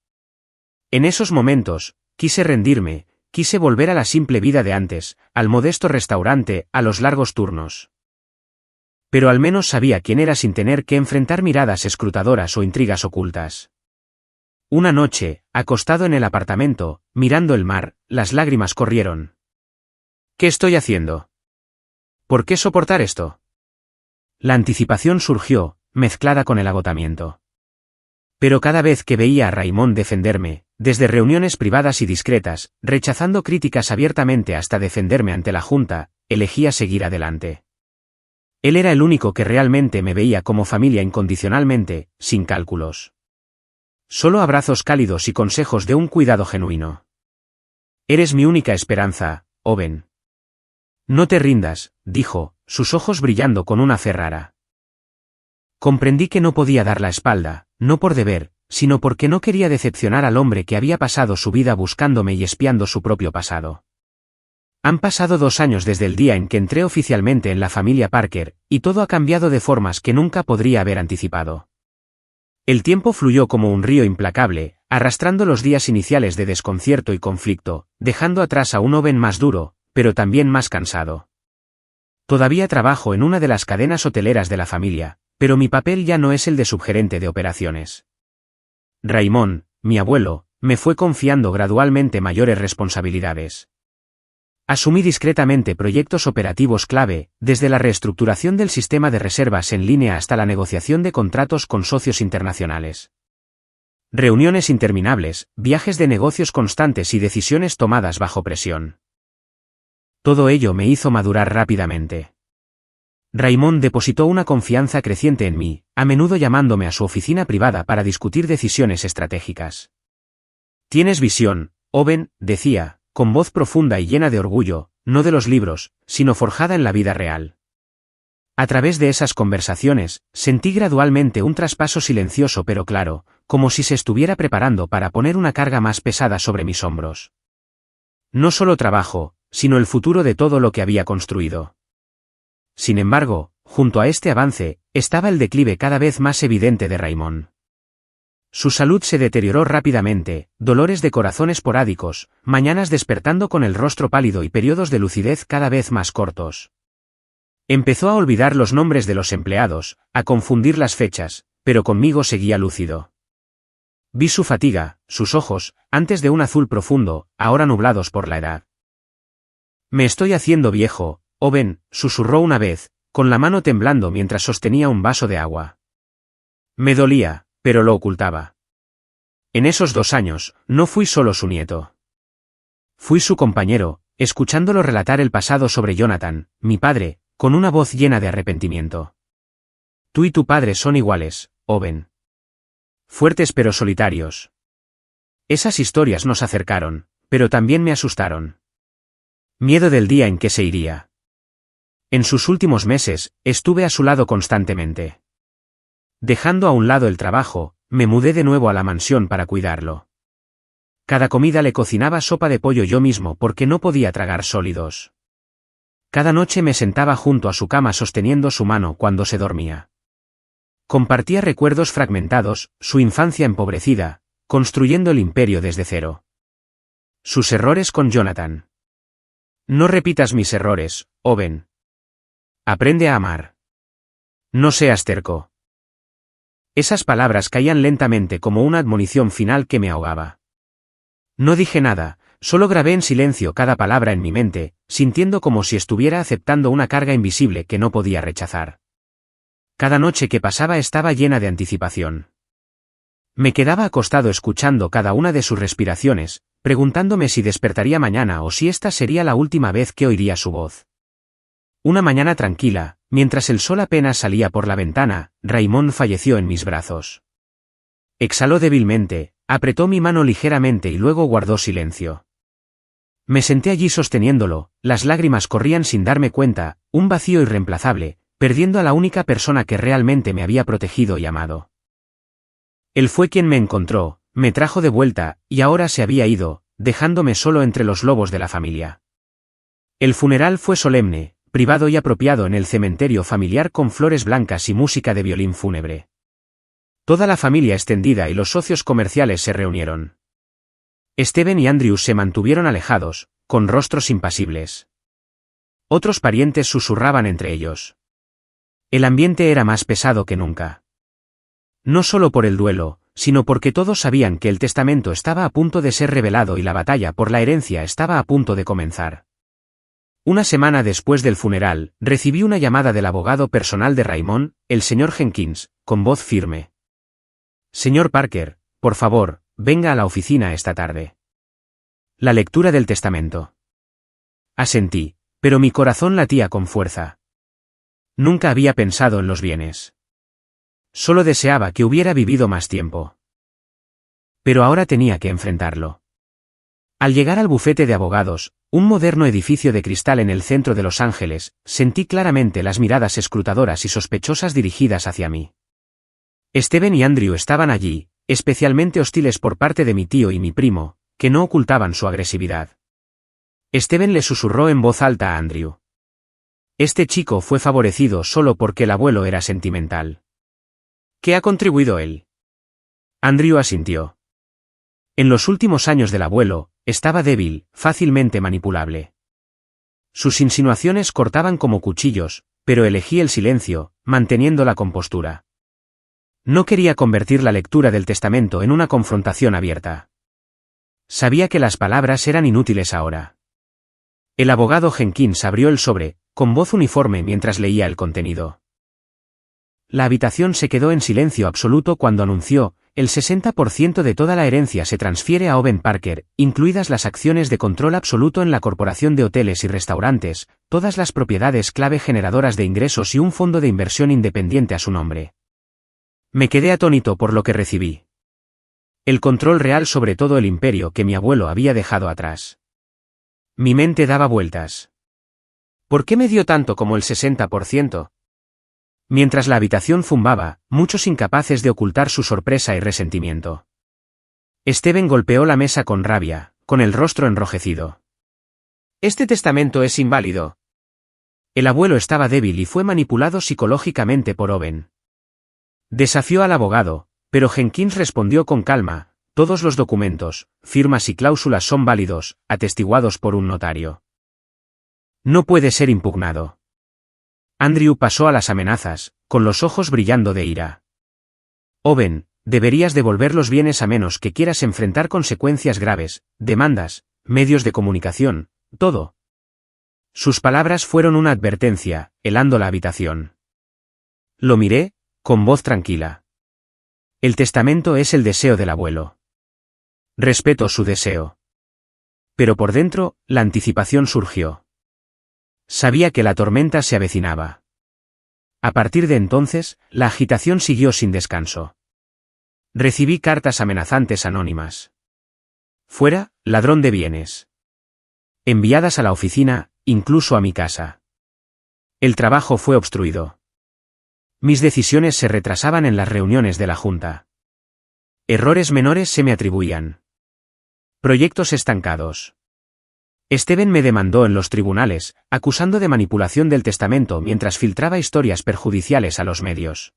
En esos momentos, quise rendirme, quise volver a la simple vida de antes, al modesto restaurante, a los largos turnos. Pero al menos sabía quién era sin tener que enfrentar miradas escrutadoras o intrigas ocultas. Una noche, acostado en el apartamento, mirando el mar, las lágrimas corrieron. ¿Qué estoy haciendo? ¿Por qué soportar esto? La anticipación surgió, mezclada con el agotamiento. Pero cada vez que veía a Raymond defenderme, desde reuniones privadas y discretas, rechazando críticas abiertamente hasta defenderme ante la junta, elegía seguir adelante. Él era el único que realmente me veía como familia incondicionalmente, sin cálculos. Solo abrazos cálidos y consejos de un cuidado genuino. Eres mi única esperanza, Owen. No te rindas, dijo, sus ojos brillando con una fe rara. Comprendí que no podía dar la espalda, no por deber, sino porque no quería decepcionar al hombre que había pasado su vida buscándome y espiando su propio pasado. Han pasado 2 años desde el día en que entré oficialmente en la familia Parker, y todo ha cambiado de formas que nunca podría haber anticipado. El tiempo fluyó como un río implacable, arrastrando los días iniciales de desconcierto y conflicto, dejando atrás a un Owen más duro, pero también más cansado. Todavía trabajo en una de las cadenas hoteleras de la familia, pero mi papel ya no es el de subgerente de operaciones. Raymond, mi abuelo, me fue confiando gradualmente mayores responsabilidades. Asumí discretamente proyectos operativos clave, desde la reestructuración del sistema de reservas en línea hasta la negociación de contratos con socios internacionales. Reuniones interminables, viajes de negocios constantes y decisiones tomadas bajo presión. Todo ello me hizo madurar rápidamente. Raymond depositó una confianza creciente en mí, a menudo llamándome a su oficina privada para discutir decisiones estratégicas. «Tienes visión, Owen», decía, con voz profunda y llena de orgullo, no de los libros, sino forjada en la vida real. A través de esas conversaciones, sentí gradualmente un traspaso silencioso pero claro, como si se estuviera preparando para poner una carga más pesada sobre mis hombros. No solo trabajo, sino el futuro de todo lo que había construido. Sin embargo, junto a este avance, estaba el declive cada vez más evidente de Raymond. Su salud se deterioró rápidamente, dolores de corazón esporádicos, mañanas despertando con el rostro pálido y periodos de lucidez cada vez más cortos. Empezó a olvidar los nombres de los empleados, a confundir las fechas, pero conmigo seguía lúcido. Vi su fatiga, sus ojos, antes de un azul profundo, ahora nublados por la edad. «Me estoy haciendo viejo, Owen», susurró una vez, con la mano temblando mientras sostenía un vaso de agua. Me dolía, pero lo ocultaba. En esos 2 años, no fui solo su nieto. Fui su compañero, escuchándolo relatar el pasado sobre Jonathan, mi padre, con una voz llena de arrepentimiento. «Tú y tu padre son iguales, Owen. Fuertes pero solitarios». Esas historias nos acercaron, pero también me asustaron. Miedo del día en que se iría. En sus últimos meses, estuve a su lado constantemente. Dejando a un lado el trabajo, me mudé de nuevo a la mansión para cuidarlo. Cada comida le cocinaba sopa de pollo yo mismo porque no podía tragar sólidos. Cada noche me sentaba junto a su cama sosteniendo su mano cuando se dormía. Compartía recuerdos fragmentados, su infancia empobrecida, construyendo el imperio desde cero. Sus errores con Jonathan. «No repitas mis errores, Owen. Aprende a amar. No seas terco». Esas palabras caían lentamente como una admonición final que me ahogaba. No dije nada, solo grabé en silencio cada palabra en mi mente, sintiendo como si estuviera aceptando una carga invisible que no podía rechazar. Cada noche que pasaba estaba llena de anticipación. Me quedaba acostado escuchando cada una de sus respiraciones, preguntándome si despertaría mañana o si esta sería la última vez que oiría su voz. Una mañana tranquila, mientras el sol apenas salía por la ventana, Raymond falleció en mis brazos. Exhaló débilmente, apretó mi mano ligeramente y luego guardó silencio. Me senté allí sosteniéndolo, las lágrimas corrían sin darme cuenta, un vacío irreemplazable, perdiendo a la única persona que realmente me había protegido y amado. Él fue quien me encontró, me trajo de vuelta, y ahora se había ido, dejándome solo entre los lobos de la familia. El funeral fue solemne, privado y apropiado en el cementerio familiar con flores blancas y música de violín fúnebre. Toda la familia extendida y los socios comerciales se reunieron. Stephen y Andrew se mantuvieron alejados, con rostros impasibles. Otros parientes susurraban entre ellos. El ambiente era más pesado que nunca. No solo por el duelo, sino porque todos sabían que el testamento estaba a punto de ser revelado y la batalla por la herencia estaba a punto de comenzar. Una semana después del funeral, recibí una llamada del abogado personal de Raymond, el señor Jenkins, con voz firme. «Señor Parker, por favor, venga a la oficina esta tarde». La lectura del testamento. Asentí, pero mi corazón latía con fuerza. Nunca había pensado en los bienes. Solo deseaba que hubiera vivido más tiempo. Pero ahora tenía que enfrentarlo. Al llegar al bufete de abogados, un moderno edificio de cristal en el centro de Los Ángeles, sentí claramente las miradas escrutadoras y sospechosas dirigidas hacia mí. Stephen y Andrew estaban allí, especialmente hostiles por parte de mi tío y mi primo, que no ocultaban su agresividad. Steven le susurró en voz alta a Andrew. Este chico fue favorecido solo porque el abuelo era sentimental. ¿Qué ha contribuido él? Andrew asintió. En los últimos años del abuelo, estaba débil, fácilmente manipulable. Sus insinuaciones cortaban como cuchillos, pero elegí el silencio, manteniendo la compostura. No quería convertir la lectura del testamento en una confrontación abierta. Sabía que las palabras eran inútiles ahora. El abogado Jenkins abrió el sobre, con voz uniforme mientras leía el contenido. La habitación se quedó en silencio absoluto cuando anunció: el 60% de toda la herencia se transfiere a Owen Parker, incluidas las acciones de control absoluto en la Corporación de Hoteles y Restaurantes, todas las propiedades clave generadoras de ingresos y un fondo de inversión independiente a su nombre. Me quedé atónito por lo que recibí. El control real sobre todo el imperio que mi abuelo había dejado atrás. Mi mente daba vueltas. ¿Por qué me dio tanto como el 60%? Mientras la habitación zumbaba, muchos incapaces de ocultar su sorpresa y resentimiento. Steven golpeó la mesa con rabia, con el rostro enrojecido. Este testamento es inválido. El abuelo estaba débil y fue manipulado psicológicamente por Owen. Desafió al abogado, pero Jenkins respondió con calma: todos los documentos, firmas y cláusulas son válidos, atestiguados por un notario. No puede ser impugnado. Andrew pasó a las amenazas, con los ojos brillando de ira. Owen, deberías devolver los bienes a menos que quieras enfrentar consecuencias graves, demandas, medios de comunicación, todo. Sus palabras fueron una advertencia, helando la habitación. Lo miré, con voz tranquila. El testamento es el deseo del abuelo. Respeto su deseo. Pero por dentro, la anticipación surgió. Sabía que la tormenta se avecinaba. A partir de entonces, la agitación siguió sin descanso. Recibí cartas amenazantes anónimas. Fuera, ladrón de bienes. Enviadas a la oficina, incluso a mi casa. El trabajo fue obstruido. Mis decisiones se retrasaban en las reuniones de la Junta. Errores menores se me atribuían. Proyectos estancados. Steven me demandó en los tribunales, acusando de manipulación del testamento mientras filtraba historias perjudiciales a los medios.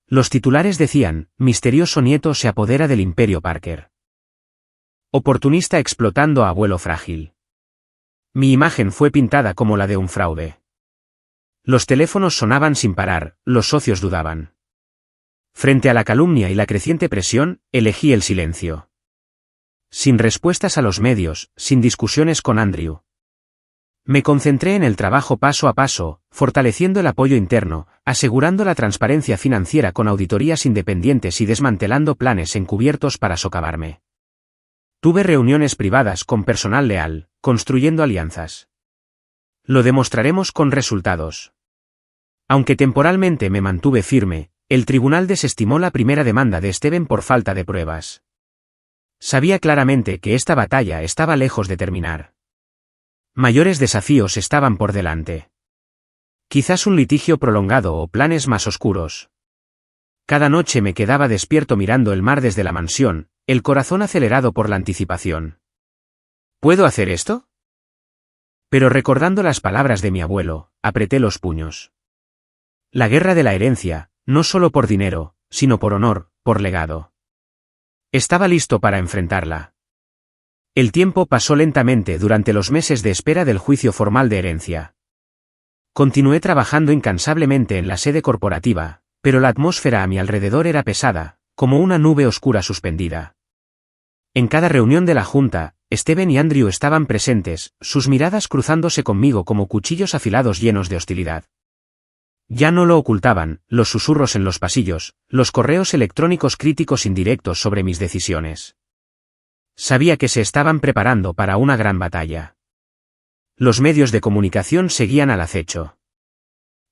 Los titulares decían: misterioso nieto se apodera del Imperio Parker. Oportunista explotando a abuelo frágil. Mi imagen fue pintada como la de un fraude. Los teléfonos sonaban sin parar, los socios dudaban. Frente a la calumnia y la creciente presión, elegí el silencio. Sin respuestas a los medios, sin discusiones con Andrew. Me concentré en el trabajo paso a paso, fortaleciendo el apoyo interno, asegurando la transparencia financiera con auditorías independientes y desmantelando planes encubiertos para socavarme. Tuve reuniones privadas con personal leal, construyendo alianzas. Lo demostraremos con resultados. Aunque temporalmente me mantuve firme, el tribunal desestimó la primera demanda de Steven por falta de pruebas. Sabía claramente que esta batalla estaba lejos de terminar. Mayores desafíos estaban por delante. Quizás un litigio prolongado o planes más oscuros. Cada noche me quedaba despierto mirando el mar desde la mansión, el corazón acelerado por la anticipación. ¿Puedo hacer esto? Pero recordando las palabras de mi abuelo, apreté los puños. La guerra de la herencia, no solo por dinero, sino por honor, por legado. Estaba listo para enfrentarla. El tiempo pasó lentamente durante los meses de espera del juicio formal de herencia. Continué trabajando incansablemente en la sede corporativa, pero la atmósfera a mi alrededor era pesada, como una nube oscura suspendida. En cada reunión de la Junta, Steven y Andrew estaban presentes, sus miradas cruzándose conmigo como cuchillos afilados llenos de hostilidad. Ya no lo ocultaban, los susurros en los pasillos, los correos electrónicos críticos indirectos sobre mis decisiones. Sabía que se estaban preparando para una gran batalla. Los medios de comunicación seguían al acecho.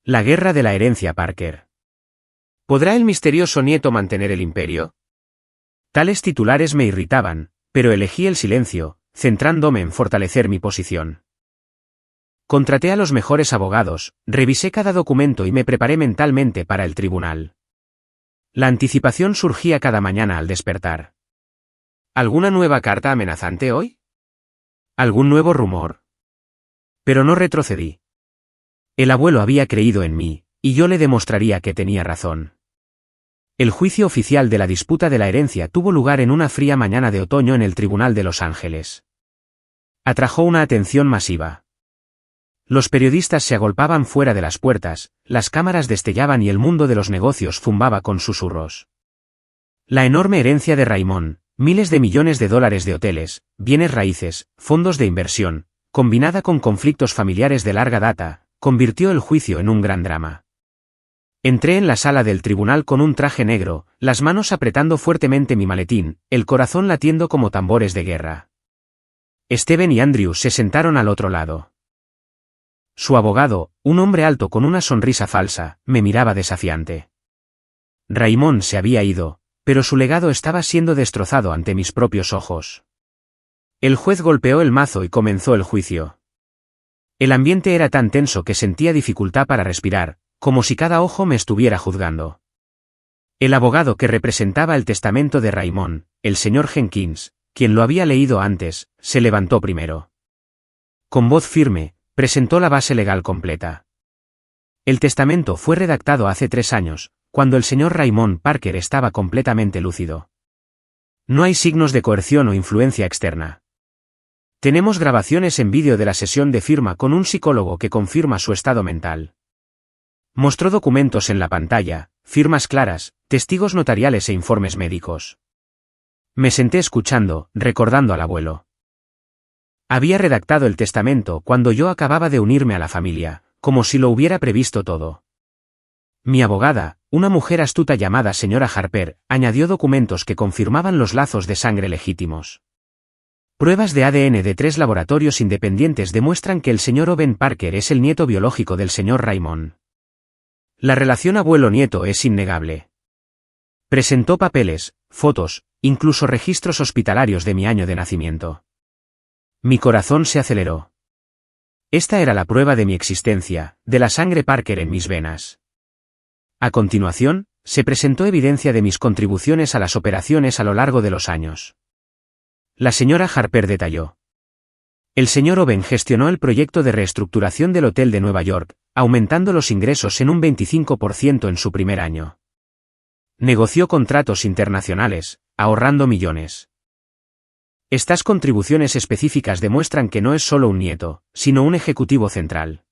La guerra de la herencia Parker. ¿Podrá el misterioso nieto mantener el imperio? Tales titulares me irritaban, pero elegí el silencio, centrándome en fortalecer mi posición. Contraté a los mejores abogados, revisé cada documento y me preparé mentalmente para el tribunal. La anticipación surgía cada mañana al despertar. ¿Alguna nueva carta amenazante hoy? ¿Algún nuevo rumor? Pero no retrocedí. El abuelo había creído en mí, y yo le demostraría que tenía razón. El juicio oficial de la disputa de la herencia tuvo lugar en una fría mañana de otoño en el Tribunal de Los Ángeles. Atrajo una atención masiva. Los periodistas se agolpaban fuera de las puertas, las cámaras destellaban y el mundo de los negocios zumbaba con susurros. La enorme herencia de Raymond, miles de millones de dólares de hoteles, bienes raíces, fondos de inversión, combinada con conflictos familiares de larga data, convirtió el juicio en un gran drama. Entré en la sala del tribunal con un traje negro, las manos apretando fuertemente mi maletín, el corazón latiendo como tambores de guerra. Steven y Andrew se sentaron al otro lado. Su abogado, un hombre alto con una sonrisa falsa, me miraba desafiante. Raymond se había ido, pero su legado estaba siendo destrozado ante mis propios ojos. El juez golpeó el mazo y comenzó el juicio. El ambiente era tan tenso que sentía dificultad para respirar, como si cada ojo me estuviera juzgando. El abogado que representaba el testamento de Raymond, el señor Jenkins, quien lo había leído antes, se levantó primero. Con voz firme, presentó la base legal completa. El testamento fue redactado hace 3 años, cuando el señor Raymond Parker estaba completamente lúcido. No hay signos de coerción o influencia externa. Tenemos grabaciones en vídeo de la sesión de firma con un psicólogo que confirma su estado mental. Mostró documentos en la pantalla, firmas claras, testigos notariales e informes médicos. Me senté escuchando, recordando al abuelo. Había redactado el testamento cuando yo acababa de unirme a la familia, como si lo hubiera previsto todo. Mi abogada, una mujer astuta llamada señora Harper, añadió documentos que confirmaban los lazos de sangre legítimos. Pruebas de ADN de 3 laboratorios independientes demuestran que el señor Owen Parker es el nieto biológico del señor Raymond. La relación abuelo-nieto es innegable. Presentó papeles, fotos, incluso registros hospitalarios de mi año de nacimiento. Mi corazón se aceleró. Esta era la prueba de mi existencia, de la sangre Parker en mis venas. A continuación, se presentó evidencia de mis contribuciones a las operaciones a lo largo de los años. La señora Harper detalló. El señor Owen gestionó el proyecto de reestructuración del Hotel de Nueva York, aumentando los ingresos en un 25% en su primer año. Negoció contratos internacionales, ahorrando millones. Estas contribuciones específicas demuestran que no es solo un nieto, sino un ejecutivo central.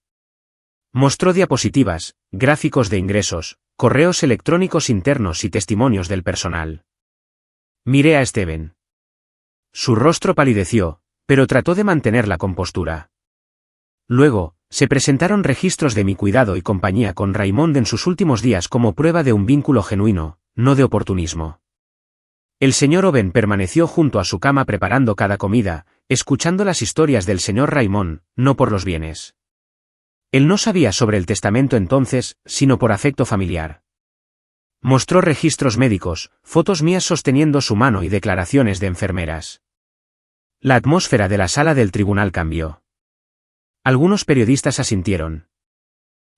Mostró diapositivas, gráficos de ingresos, correos electrónicos internos y testimonios del personal. Miré a Steven. Su rostro palideció, pero trató de mantener la compostura. Luego, se presentaron registros de mi cuidado y compañía con Raymond en sus últimos días como prueba de un vínculo genuino, no de oportunismo. El señor Owen permaneció junto a su cama preparando cada comida, escuchando las historias del señor Raymond, no por los bienes. Él no sabía sobre el testamento entonces, sino por afecto familiar. Mostró registros médicos, fotos mías sosteniendo su mano y declaraciones de enfermeras. La atmósfera de la sala del tribunal cambió. Algunos periodistas asintieron.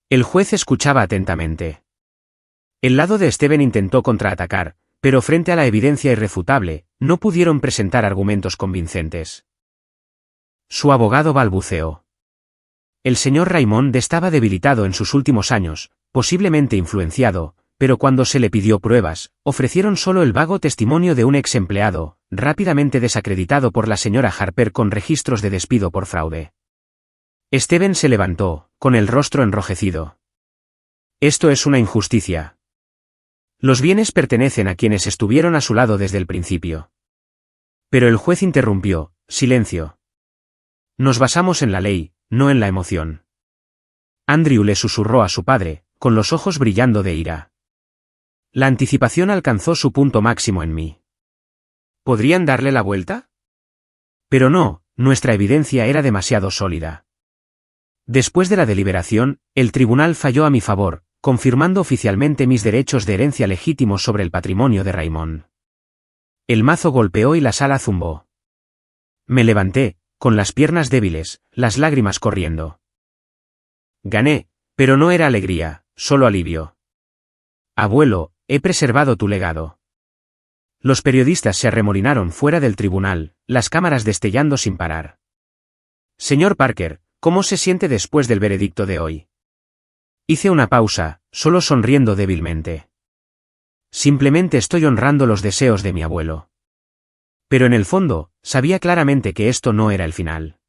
El juez escuchaba atentamente. El lado de Steven intentó contraatacar, pero frente a la evidencia irrefutable, no pudieron presentar argumentos convincentes. Su abogado balbuceó. El señor Raymond estaba debilitado en sus últimos años, posiblemente influenciado, pero cuando se le pidió pruebas, ofrecieron solo el vago testimonio de un ex empleado, rápidamente desacreditado por la señora Harper con registros de despido por fraude. Steven se levantó, con el rostro enrojecido. Esto es una injusticia. Los bienes pertenecen a quienes estuvieron a su lado desde el principio. Pero el juez interrumpió, silencio. Nos basamos en la ley, no en la emoción. Andrew le susurró a su padre, con los ojos brillando de ira. La anticipación alcanzó su punto máximo en mí. ¿Podrían darle la vuelta? Pero no, nuestra evidencia era demasiado sólida. Después de la deliberación, el tribunal falló a mi favor, confirmando oficialmente mis derechos de herencia legítimos sobre el patrimonio de Raymond. El mazo golpeó y la sala zumbó. Me levanté, con las piernas débiles, las lágrimas corriendo. Gané, pero no era alegría, solo alivio. Abuelo, he preservado tu legado. Los periodistas se arremolinaron fuera del tribunal, las cámaras destellando sin parar. Señor Parker, ¿cómo se siente después del veredicto de hoy? Hice una pausa, solo sonriendo débilmente. Simplemente estoy honrando los deseos de mi abuelo. Pero en el fondo, sabía claramente que esto no era el final.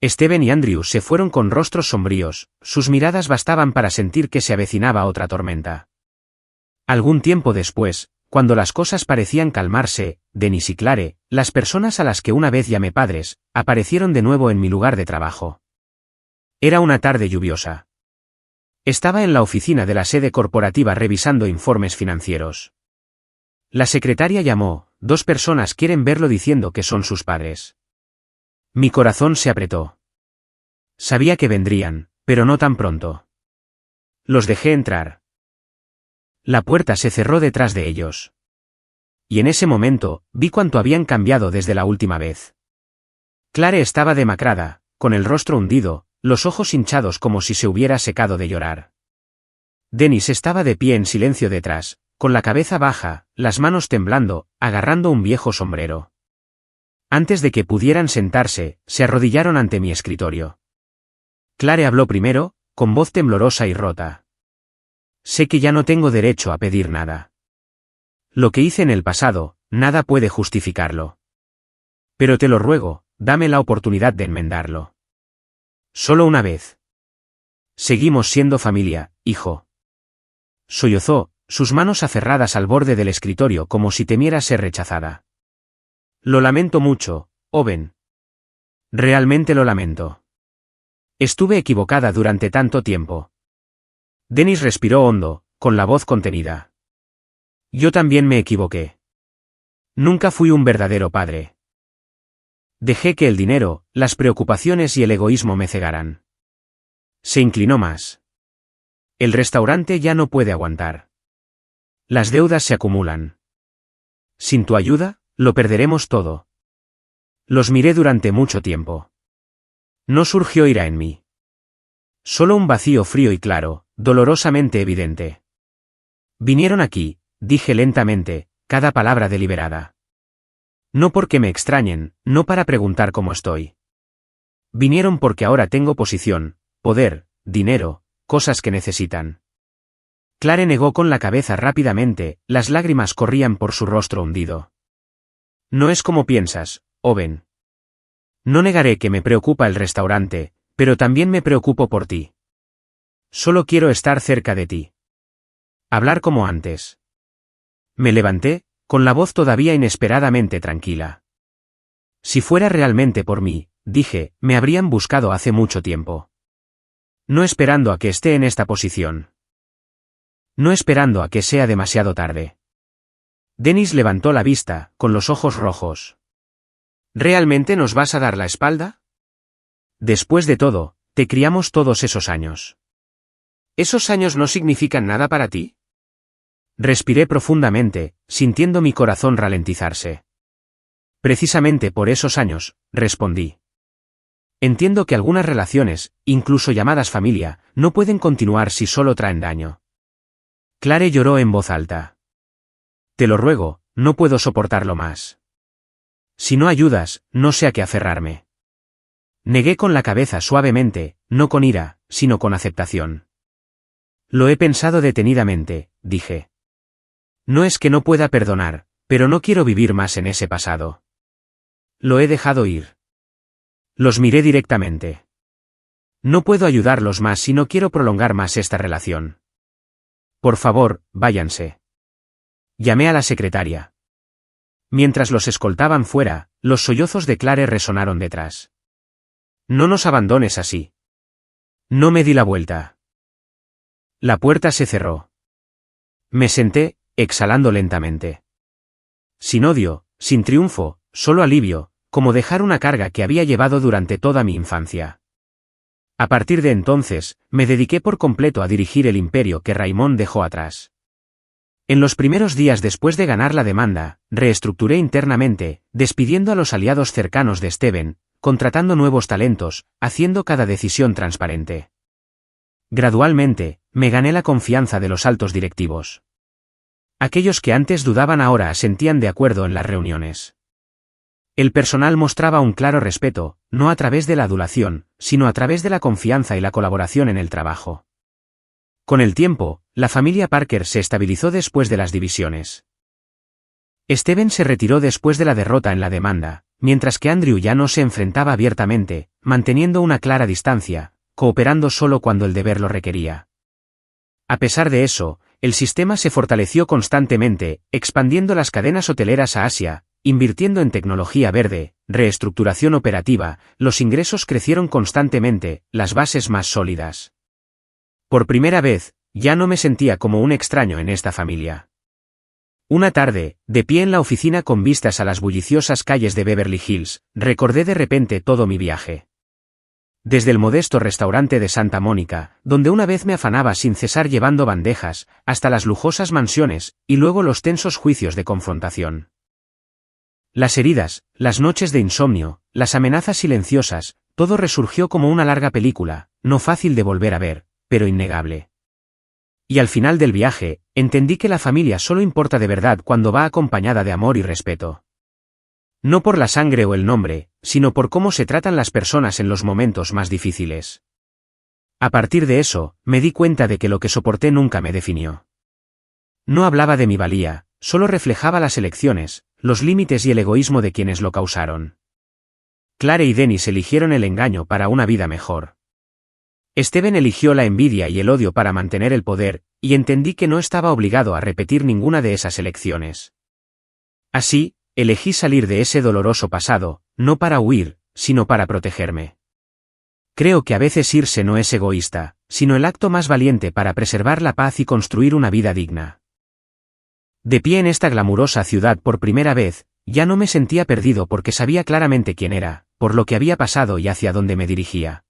Steven y Andrew se fueron con rostros sombríos, sus miradas bastaban para sentir que se avecinaba otra tormenta. Algún tiempo después, cuando las cosas parecían calmarse, Dennis y Clare, las personas a las que una vez llamé padres, aparecieron de nuevo en mi lugar de trabajo. Era una tarde lluviosa. Estaba en la oficina de la sede corporativa revisando informes financieros. La secretaria llamó, 2 personas quieren verlo diciendo que son sus padres. Mi corazón se apretó. Sabía que vendrían, pero no tan pronto. Los dejé entrar. La puerta se cerró detrás de ellos. Y en ese momento, vi cuánto habían cambiado desde la última vez. Clare estaba demacrada, con el rostro hundido, los ojos hinchados como si se hubiera secado de llorar. Dennis estaba de pie en silencio detrás, con la cabeza baja, las manos temblando, agarrando un viejo sombrero. Antes de que pudieran sentarse, se arrodillaron ante mi escritorio. Clare habló primero, con voz temblorosa y rota. Sé que ya no tengo derecho a pedir nada. Lo que hice en el pasado, nada puede justificarlo. Pero te lo ruego, dame la oportunidad de enmendarlo. Solo una vez. Seguimos siendo familia, hijo. Sollozó, sus manos aferradas al borde del escritorio como si temiera ser rechazada. Lo lamento mucho, Owen. Realmente lo lamento. Estuve equivocada durante tanto tiempo. Dennis respiró hondo, con la voz contenida. Yo también me equivoqué. Nunca fui un verdadero padre. Dejé que el dinero, las preocupaciones y el egoísmo me cegaran. Se inclinó más. El restaurante ya no puede aguantar. Las deudas se acumulan. Sin tu ayuda, lo perderemos todo. Los miré durante mucho tiempo. No surgió ira en mí. Solo un vacío frío y claro, dolorosamente evidente. Vinieron aquí, dije lentamente, cada palabra deliberada. No porque me extrañen, no para preguntar cómo estoy. Vinieron porque ahora tengo posición, poder, dinero, cosas que necesitan. Clare negó con la cabeza rápidamente, las lágrimas corrían por su rostro hundido. No es como piensas, Owen. No negaré que me preocupa el restaurante, pero también me preocupo por ti. Solo quiero estar cerca de ti. Hablar como antes. Me levanté, con la voz todavía inesperadamente tranquila. Si fuera realmente por mí, dije, me habrían buscado hace mucho tiempo. No esperando a que esté en esta posición. No esperando a que sea demasiado tarde. Dennis levantó la vista, con los ojos rojos. ¿Realmente nos vas a dar la espalda? Después de todo, te criamos todos esos años. ¿Esos años no significan nada para ti? Respiré profundamente, sintiendo mi corazón ralentizarse. Precisamente por esos años, respondí. Entiendo que algunas relaciones, incluso llamadas familia, no pueden continuar si solo traen daño. Clare lloró en voz alta. Te lo ruego, no puedo soportarlo más. Si no ayudas, no sé a qué aferrarme. Negué con la cabeza suavemente, no con ira, sino con aceptación. Lo he pensado detenidamente, dije. No es que no pueda perdonar, pero no quiero vivir más en ese pasado. Lo he dejado ir. Los miré directamente. No puedo ayudarlos más y no quiero prolongar más esta relación. Por favor, váyanse. Llamé a la secretaria. Mientras los escoltaban fuera, los sollozos de Clare resonaron detrás. No nos abandones así. No me di la vuelta. La puerta se cerró. Me senté, exhalando lentamente. Sin odio, sin triunfo, solo alivio, como dejar una carga que había llevado durante toda mi infancia. A partir de entonces, me dediqué por completo a dirigir el imperio que Raymond dejó atrás. En los primeros días después de ganar la demanda, reestructuré internamente, despidiendo a los aliados cercanos de Steven, contratando nuevos talentos, haciendo cada decisión transparente. Gradualmente, me gané la confianza de los altos directivos. Aquellos que antes dudaban ahora asentían de acuerdo en las reuniones. El personal mostraba un claro respeto, no a través de la adulación, sino a través de la confianza y la colaboración en el trabajo. Con el tiempo, la familia Parker se estabilizó después de las divisiones. Steven se retiró después de la derrota en la demanda, mientras que Andrew ya no se enfrentaba abiertamente, manteniendo una clara distancia, cooperando solo cuando el deber lo requería. A pesar de eso, el sistema se fortaleció constantemente, expandiendo las cadenas hoteleras a Asia, invirtiendo en tecnología verde, reestructuración operativa, los ingresos crecieron constantemente, las bases más sólidas. Por primera vez, ya no me sentía como un extraño en esta familia. Una tarde, de pie en la oficina con vistas a las bulliciosas calles de Beverly Hills, recordé de repente todo mi viaje. Desde el modesto restaurante de Santa Mónica, donde una vez me afanaba sin cesar llevando bandejas, hasta las lujosas mansiones, y luego los tensos juicios de confrontación. Las heridas, las noches de insomnio, las amenazas silenciosas, todo resurgió como una larga película, no fácil de volver a ver, pero innegable. Y al final del viaje, entendí que la familia solo importa de verdad cuando va acompañada de amor y respeto. No por la sangre o el nombre, sino por cómo se tratan las personas en los momentos más difíciles. A partir de eso, me di cuenta de que lo que soporté nunca me definió. No hablaba de mi valía, solo reflejaba las elecciones, los límites y el egoísmo de quienes lo causaron. Claire y Dennis eligieron el engaño para una vida mejor. Steven eligió la envidia y el odio para mantener el poder, y entendí que no estaba obligado a repetir ninguna de esas elecciones. Así, elegí salir de ese doloroso pasado, no para huir, sino para protegerme. Creo que a veces irse no es egoísta, sino el acto más valiente para preservar la paz y construir una vida digna. De pie en esta glamurosa ciudad por primera vez, ya no me sentía perdido porque sabía claramente quién era, por lo que había pasado y hacia dónde me dirigía.